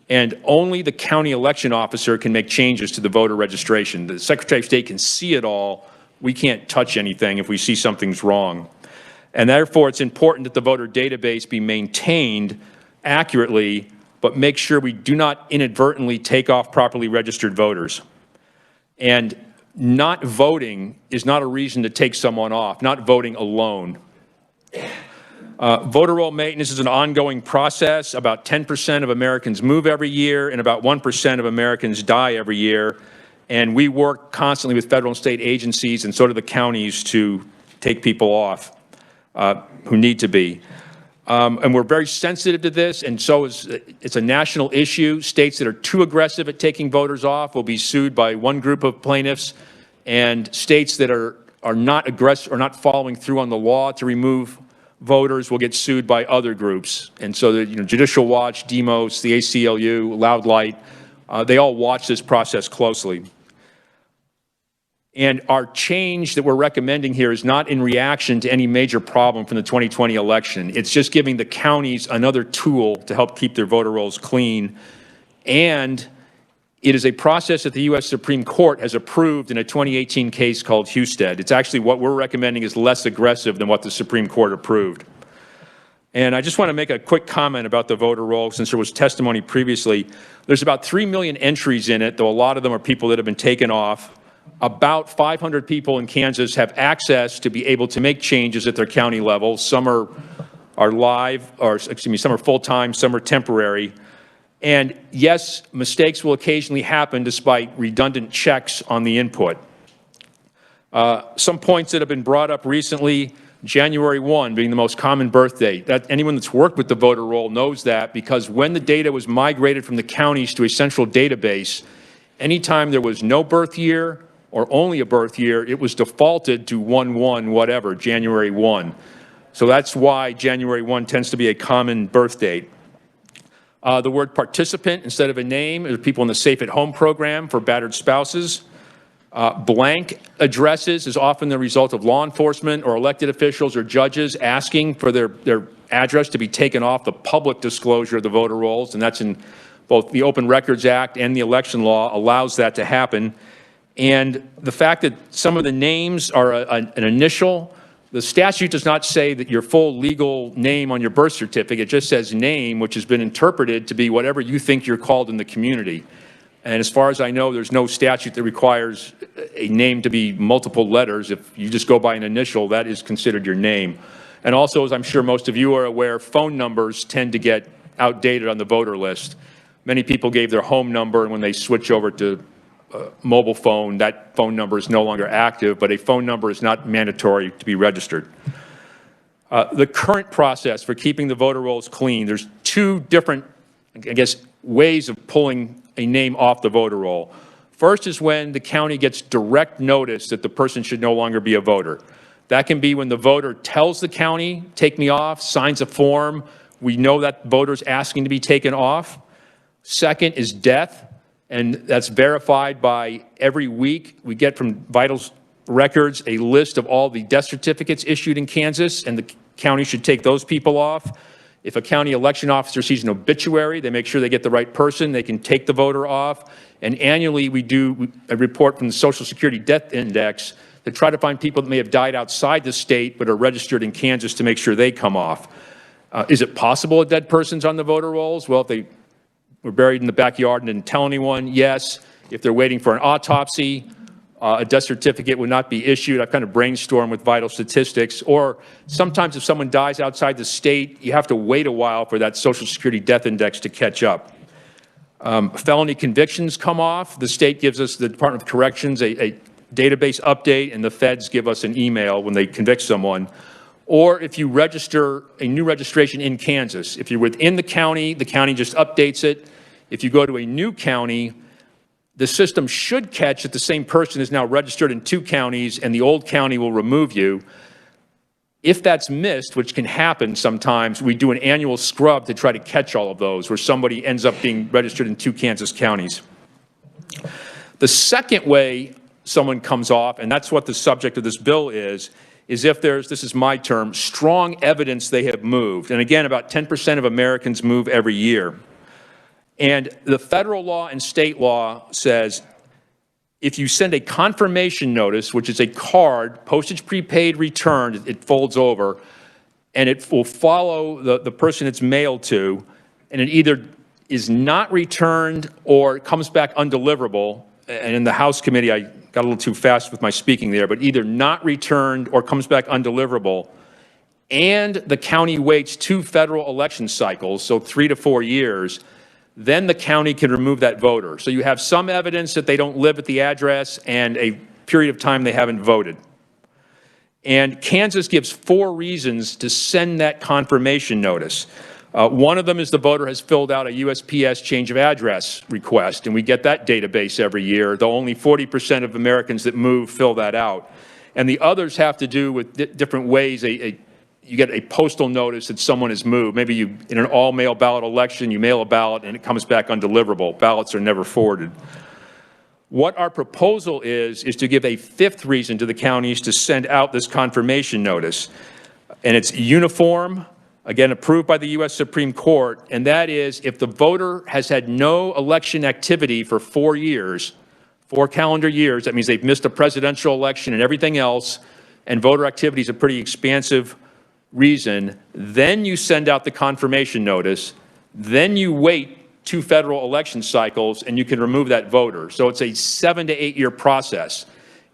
And only the county election officer can make changes to the voter registration. The Secretary of State can see it all. We can't touch anything if we see something's wrong. And therefore, it's important that the voter database be maintained accurately, but make sure we do not inadvertently take off properly registered voters. And not voting is not a reason to take someone off, not voting alone. Voter roll maintenance is an ongoing process. About 10% of Americans move every year, and about 1% of Americans die every year. And we work constantly with federal and state agencies, and so do the counties, to take people off who need to be. And we're very sensitive to this, and so it's a national issue. States that are too aggressive at taking voters off will be sued by one group of plaintiffs, and states that are not aggressive or not following through on the law to remove voters will get sued by other groups. And so the Judicial Watch, DEMOS, the ACLU, Loud Light, they all watch this process closely. And our change that we're recommending here is not in reaction to any major problem from the 2020 election. It's just giving the counties another tool to help keep their voter rolls clean. And it is a process that the U.S. Supreme Court has approved in a 2018 case called Husted. It's actually what we're recommending is less aggressive than what the Supreme Court approved. And I just want to make a quick comment about the voter roll, since there was testimony previously. There's about 3 million entries in it, though a lot of them are people that have been taken off. About 500 people in Kansas have access to be able to make changes at their county level. Some are live, or excuse me, some are full-time, some are temporary. And yes, mistakes will occasionally happen despite redundant checks on the input. Some points that have been brought up recently, January 1 being the most common birth date. Anyone that's worked with the voter roll knows that, because when the data was migrated from the counties to a central database, anytime there was no birth year or only a birth year, it was defaulted to 1/1 whatever, January 1. So that's why January 1 tends to be a common birth date. The word participant instead of a name is people in the Safe at Home program for battered spouses. Blank addresses is often the result of law enforcement or elected officials or judges asking for their address to be taken off the public disclosure of the voter rolls, and that's in both the Open Records Act and the election law allows that to happen. And the fact that some of the names are an initial, the statute does not say that your full legal name on your birth certificate. It just says name, which has been interpreted to be whatever you think you're called in the community. And as far as I know, there's no statute that requires a name to be multiple letters. If you just go by an initial, that is considered your name. And also, as I'm sure most of you are aware, phone numbers tend to get outdated on the voter list. Many people gave their home number, and when they switch over to mobile phone, that phone number is no longer active, but a phone number is not mandatory to be registered. The current process for keeping the voter rolls clean, there's 2 different, I guess, ways of pulling a name off the voter roll. First is when the county gets direct notice that the person should no longer be a voter. That can be when the voter tells the county, take me off, signs a form. We know that voter's asking to be taken off. Second is death, and that's verified by every week. We get from Vital Records a list of all the death certificates issued in Kansas, and the county should take those people off. If a county election officer sees an obituary, they make sure they get the right person. They can take the voter off. And annually, we do a report from the Social Security Death Index to try to find people that may have died outside the state but are registered in Kansas to make sure they come off. Is it possible a dead person's on the voter rolls? Well, if they were buried in the backyard and didn't tell anyone, yes. If they're waiting for an autopsy, a death certificate would not be issued. I've kind of brainstormed with Vital Statistics. Or sometimes if someone dies outside the state, you have to wait a while for that Social Security Death Index to catch up. Felony convictions come off. The state gives us, the Department of Corrections, a database update, and the feds give us an email when they convict someone. Or if you register a new registration in Kansas, if you're within the county just updates it. If you go to a new county, the system should catch that the same person is now registered in 2 counties and the old county will remove you. If that's missed, which can happen sometimes, we do an annual scrub to try to catch all of those where somebody ends up being registered in 2 Kansas counties. The second way someone comes off, and that's what the subject of this bill is if there's, this is my term, strong evidence they have moved. And again, about 10% of Americans move every year. And the federal law and state law says if you send a confirmation notice, which is a card, postage prepaid returned, it folds over, and it will follow the person it's mailed to, and it either is not returned or it comes back undeliverable. And in the House committee, I got a little too fast with my speaking there, but either not returned or comes back undeliverable, and the county waits 2 federal election cycles, so 3 to 4 years, then the county can remove that voter. So you have some evidence that they don't live at the address and a period of time they haven't voted. And Kansas gives 4 reasons to send that confirmation notice. One of them is the voter has filled out a USPS change of address request, and we get that database every year, though only 40% of Americans that move fill that out. And the others have to do with different ways. You get a postal notice that someone has moved. Maybe you, in an all-mail ballot election, you mail a ballot and it comes back undeliverable. Ballots are never forwarded. What our proposal is to give a 5th reason to the counties to send out this confirmation notice. And it's uniform, again, approved by the U.S. Supreme Court, and that is if the voter has had no election activity for 4 years, 4 calendar years, that means they've missed a presidential election and everything else, and voter activity is a pretty expansive reason, then you send out the confirmation notice, then you wait 2 federal election cycles, and you can remove that voter. So it's a 7 to 8 year process.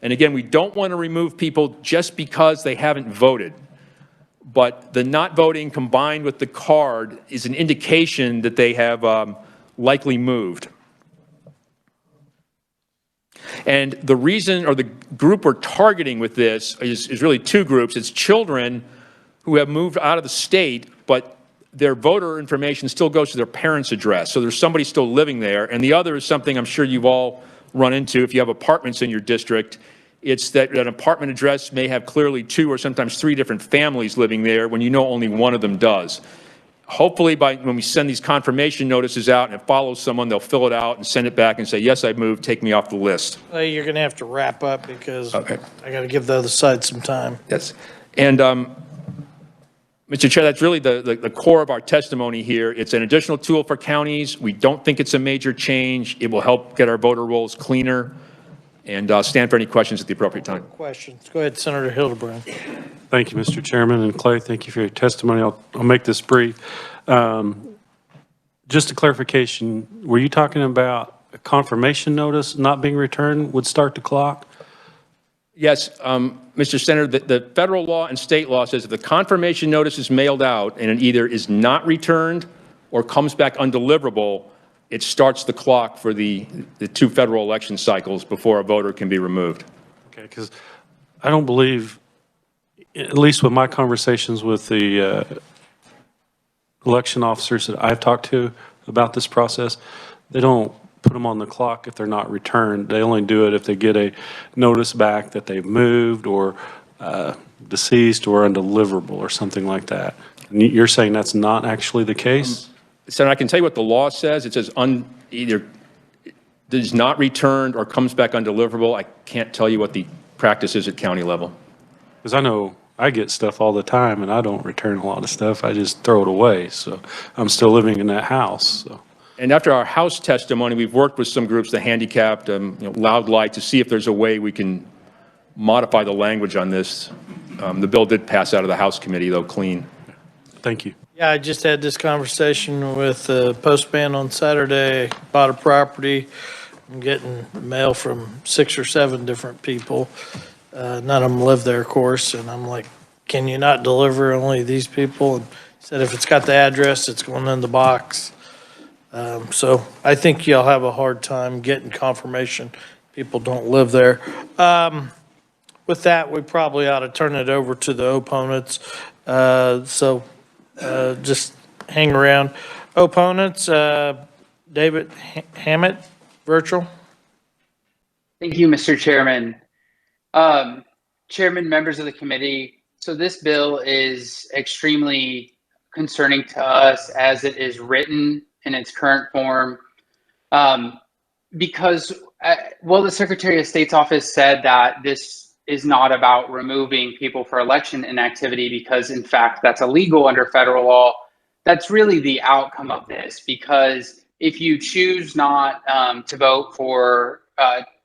And again, we don't want to remove people just because they haven't voted. But the not voting combined with the card is an indication that they have likely moved. And the reason, or the group we're targeting with this is really 2 groups. It's children who have moved out of the state, but their voter information still goes to their parents' address. So there's somebody still living there. And the other is something I'm sure you've all run into if you have apartments in your district. It's that an apartment address may have clearly 2 or sometimes 3 different families living there when you know only one of them does. Hopefully when we send these confirmation notices out and it follows someone, they'll fill it out and send it back and say, yes, I've moved, take me off the list. You're going to have to wrap up because I got to give the other side some time. Yes. And Mr. Chair, that's really the core of our testimony here. It's an additional tool for counties. We don't think it's a major change. It will help get our voter rolls cleaner. And stand for any questions at the appropriate time. Questions? Go ahead, Senator Hildebrand. Thank you, Mr. Chairman. And Clay, thank you for your testimony. I'll make this brief. Just a clarification, were you talking about a confirmation notice not being returned would start the clock? Yes, Mr. Senator, the federal law and state law says if the confirmation notice is mailed out and it either is not returned or comes back undeliverable, it starts the clock for the 2 federal election cycles before a voter can be removed. Okay, because I don't believe, at least with my conversations with the election officers that I've talked to about this process, they don't put them on the clock if they're not returned. They only do it if they get a notice back that they've moved or deceased or undeliverable or something like that. And you're saying that's not actually the case? So I can tell you what the law says. It says either is not returned or comes back undeliverable. I can't tell you what the practice is at county level. Because I know I get stuff all the time and I don't return a lot of stuff. I just throw it away. So I'm still living in that house. So. And after our House testimony, we've worked with some groups, the handicapped, Loud Light, to see if there's a way we can modify the language on this. The bill did pass out of the House committee, though, clean. Thank you. Yeah, I just had this conversation with the postman on Saturday, bought a property. I'm getting mail from 6 or 7 different people. None of them live there, of course, and I'm like, can you not deliver only these people? And he said if it's got the address, it's going in the box. So I think you'll have a hard time getting confirmation people don't live there. With that, we probably ought to turn it over to the opponents. Just hang around. Opponents, David Hammett, virtual. Thank you, Mr. Chairman. Chairman, members of the committee, so this bill is extremely concerning to us as it is written in its current form, because, the Secretary of State's office said that this is not about removing people for election inactivity because, in fact, that's illegal under federal law. That's really the outcome of this, because if you choose not to vote for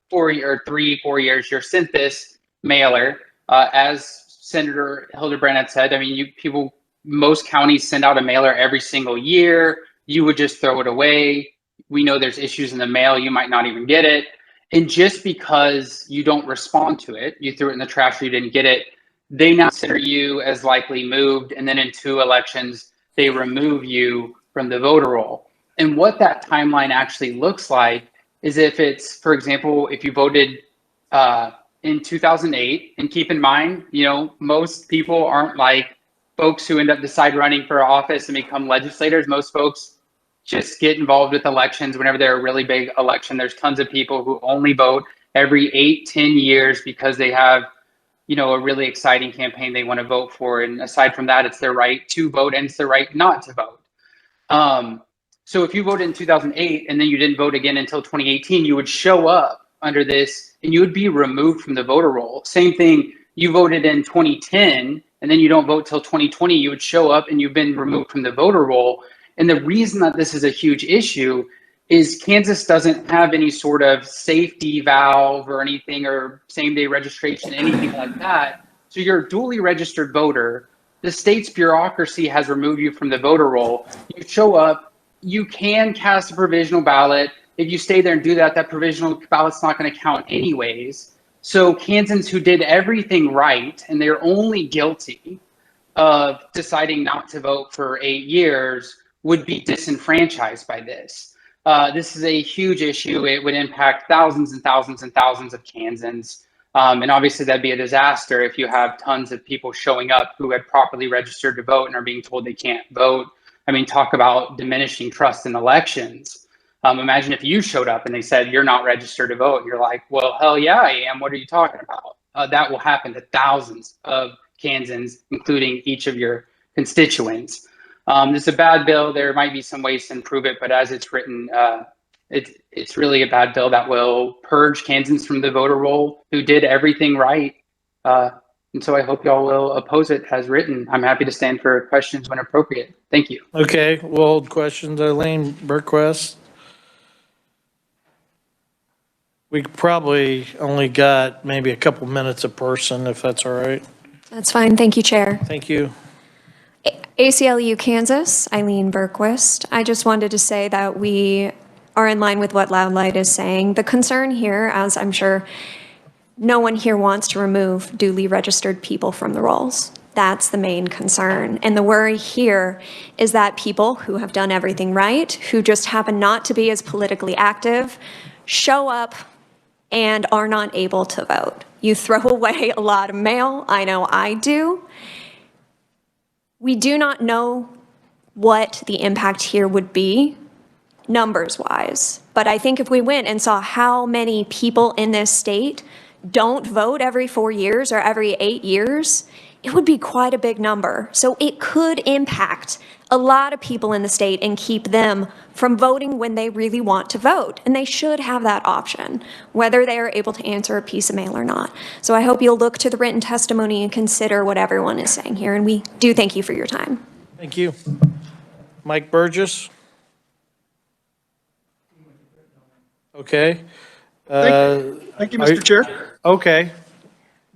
4 years, you're sent this mailer. As Senator Hildebrand had said, I mean, most counties send out a mailer every single year. You would just throw it away. We know there's issues in the mail. You might not even get it. And just because you don't respond to it, you threw it in the trash or you didn't get it, they now consider you as likely moved. And then in 2 elections, they remove you from the voter roll. And what that timeline actually looks like is if it's, for example, if you voted in 2008, and keep in mind, most people aren't like folks who end up running for office and become legislators. Most folks just get involved with elections whenever they're a really big election. There's tons of people who only vote every 8-10 years because they have, a really exciting campaign they want to vote for. And aside from that, it's their right to vote and it's their right not to vote. So if you voted in 2008 and then you didn't vote again until 2018, you would show up under this and you would be removed from the voter roll. Same thing, you voted in 2010 and then you don't vote till 2020, you would show up and you've been removed from the voter roll. And the reason that this is a huge issue is Kansas doesn't have any sort of safety valve or anything, or same-day registration, anything like that. So you're a duly registered voter. The state's bureaucracy has removed you from the voter roll. You show up, you can cast a provisional ballot. If you stay there and do that, that provisional ballot's not going to count anyways. So Kansans who did everything right, and they're only guilty of deciding not to vote for 8 years, would be disenfranchised by this. This is a huge issue. It would impact thousands and thousands and thousands of Kansans. And obviously that'd be a disaster if you have tons of people showing up who had properly registered to vote and are being told they can't vote. I mean, talk about diminishing trust in elections. Imagine if you showed up and they said, you're not registered to vote. You're like, well, hell yeah, I am. What are you talking about? That will happen to thousands of Kansans, including each of your constituents. It's a bad bill. There might be some ways to improve it, but as it's written, it's really a bad bill that will purge Kansans from the voter roll who did everything right. And so I hope y'all will oppose it as written. I'm happy to stand for questions when appropriate. Thank you. Okay, we'll hold questions. Eileen Burquest. We probably only got maybe a couple minutes a person, if that's all right. That's fine. Thank you, Chair. Thank you. ACLU Kansas, Eileen Burquist. I just wanted to say that we are in line with what Loud Light is saying. The concern here, as I'm sure no one here wants to remove duly registered people from the rolls. That's the main concern. And the worry here is that people who have done everything right, who just happen not to be as politically active, show up and are not able to vote. You throw away a lot of mail. I know I do. We do not know what the impact here would be numbers-wise. But I think if we went and saw how many people in this state don't vote every 4 years or every 8 years, it would be quite a big number. So it could impact a lot of people in the state and keep them from voting when they really want to vote. And they should have that option, whether they are able to answer a piece of mail or not. So I hope you'll look to the written testimony and consider what everyone is saying here. And we do thank you for your time. Thank you. Mike Burgess? Okay. Thank you, Mr. Chair. Okay.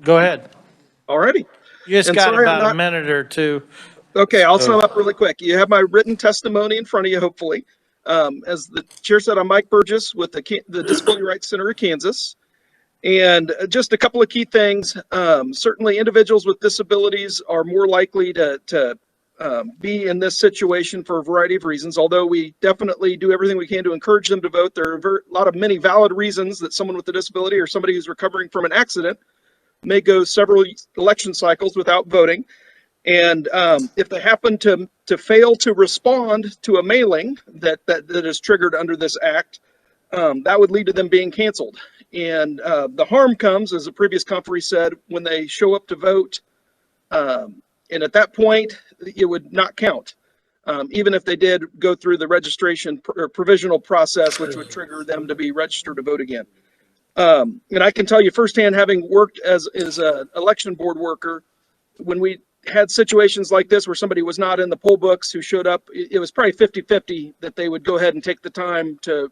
Go ahead. All righty. You just And got sorry, I'm about a not- minute or two. Okay, I'll So- sum up really quick. You have my written testimony in front of you, hopefully. As the chair said, I'm Mike Burgess with the Disability Rights Center of Kansas. And just a couple of key things. Certainly individuals with disabilities are more likely to be in this situation for a variety of reasons. Although we definitely do everything we can to encourage them to vote, there are many valid reasons that someone with a disability or somebody who's recovering from an accident may go several election cycles without voting. And if they happen to fail to respond to a mailing that is triggered under this act, that would lead to them being canceled. And the harm comes, as the previous conferee said, when they show up to vote. And at that point, it would not count, even if they did go through the registration or provisional process, which would trigger them to be registered to vote again. And I can tell you firsthand, having worked as an election board worker, when we had situations like this where somebody was not in the poll books who showed up, it was probably 50-50 that they would go ahead and take the time to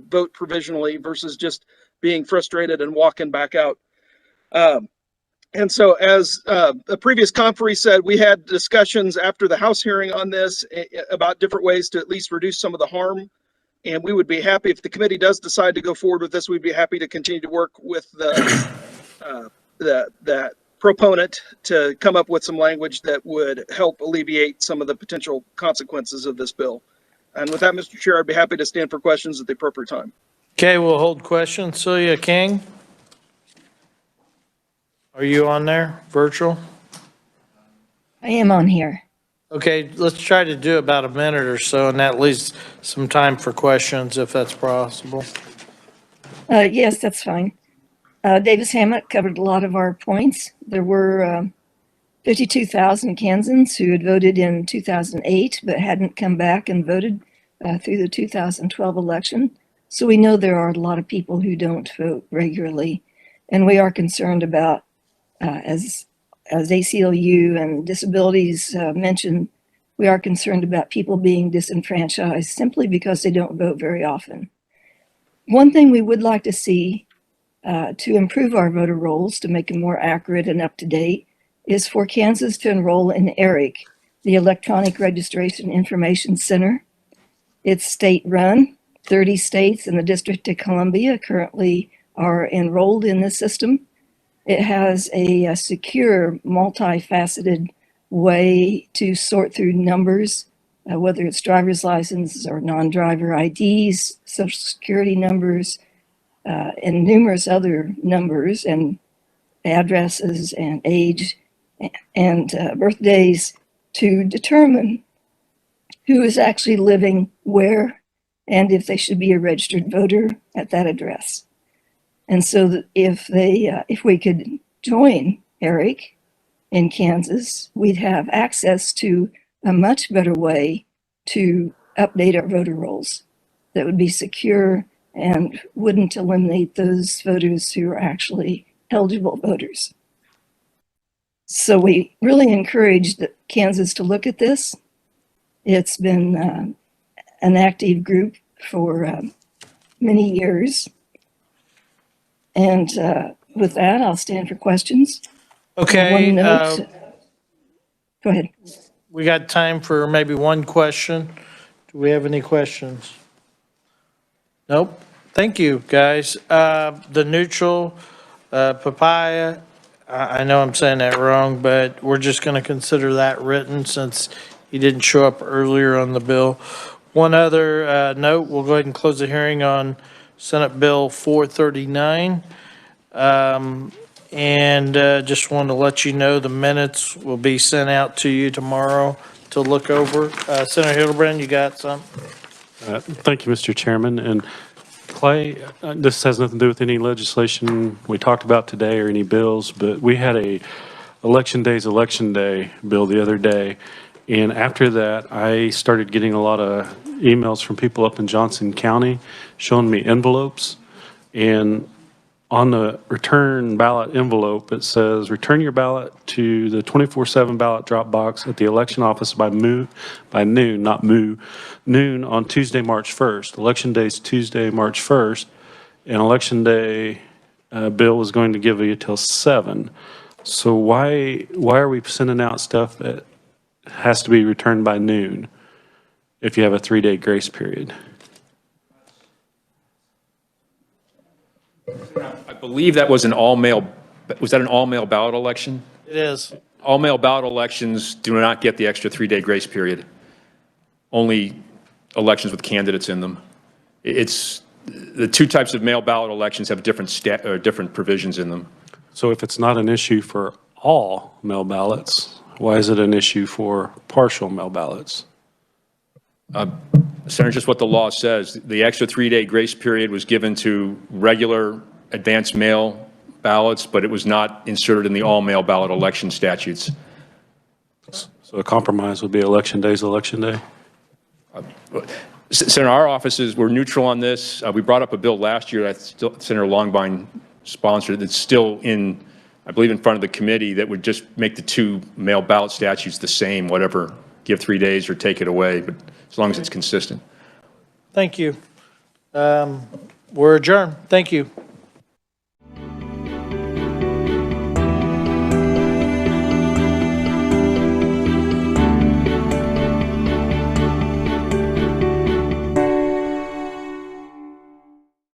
vote provisionally versus just being frustrated and walking back out. And so as a previous conferee said, we had discussions after the House hearing on this about different ways to at least reduce some of the harm. And we would be happy if the committee does decide to go forward with this, we'd be happy to continue to work with the proponent to come up with some language that would help alleviate some of the potential consequences of this bill. And with that, Mr. Chair, I'd be happy to stand for questions at the appropriate time. Okay, we'll hold questions. Celia King? Are you on there, virtual? I am on here. Okay, let's try to do about a minute or so, and that leaves some time for questions if that's possible. Yes, that's fine. Davis Hammett covered a lot of our points. There were 52,000 Kansans who had voted in 2008 but hadn't come back and voted through the 2012 election. So we know there are a lot of people who don't vote regularly, and we are concerned about, as ACLU and disabilities mentioned, we are concerned about people being disenfranchised simply because they don't vote very often. One thing we would like to see to improve our voter rolls, to make them more accurate and up to date, is for Kansas to enroll in ERIC, the Electronic Registration Information Center. It's state-run. 30 states and the District of Columbia currently are enrolled in this system. It has a secure, multifaceted way to sort through numbers, whether it's driver's license or non-driver IDs, social security numbers, and numerous other numbers and addresses and age and birthdays to determine who is actually living where and if they should be a registered voter at that address. And so that if we could join ERIC in Kansas, we'd have access to a much better way to update our voter rolls that would be secure and wouldn't eliminate those voters who are actually eligible voters. So we really encourage Kansas to look at this. It's been an active group for many years. And with that, I'll stand for questions. Okay. Go ahead. We got time for maybe one question. Do we have any questions? Nope. Thank you, guys. The neutral papaya, I know I'm saying that wrong, but we're just going to consider that written since he didn't show up earlier on the bill. One other note, we'll go ahead and close the hearing on Senate Bill 439. And just wanted to let you know the minutes will be sent out to you tomorrow to look over. Senator Hildebrand, you got something? Thank you, Mr. Chairman. And Clay, this has nothing to do with any legislation we talked about today or any bills, but we had a Election Day bill the other day. And after that, I started getting a lot of emails from people up in Johnson County showing me envelopes. And on the return ballot envelope, it says, return your ballot to the 24/7 ballot drop box at the election office by noon on Tuesday, March 1st. Election Day is Tuesday, March 1st, and Election Day bill was going to give you till 7. So why are we sending out stuff that has to be returned by noon if you have a 3-day grace period? I believe that was an all-mail, was that an all-mail ballot election? It is. All-mail ballot elections do not get the extra 3-day grace period. Only elections with candidates in them. It's, the two types of mail ballot elections have different provisions in them. So if it's not an issue for all mail ballots, why is it an issue for partial mail ballots? Senator, just what the law says. The extra 3-day grace period was given to regular advance mail ballots, but it was not inserted in the all-mail ballot election statutes. So a compromise would be Election Day's Election Day? Senator, our offices were neutral on this. We brought up a bill last year that Senator Longbine sponsored that's still in, I believe, in front of the committee that would just make the two mail ballot statutes the same, whatever, give 3 days or take it away, but as long as it's consistent. Thank you. We're adjourned. Thank you.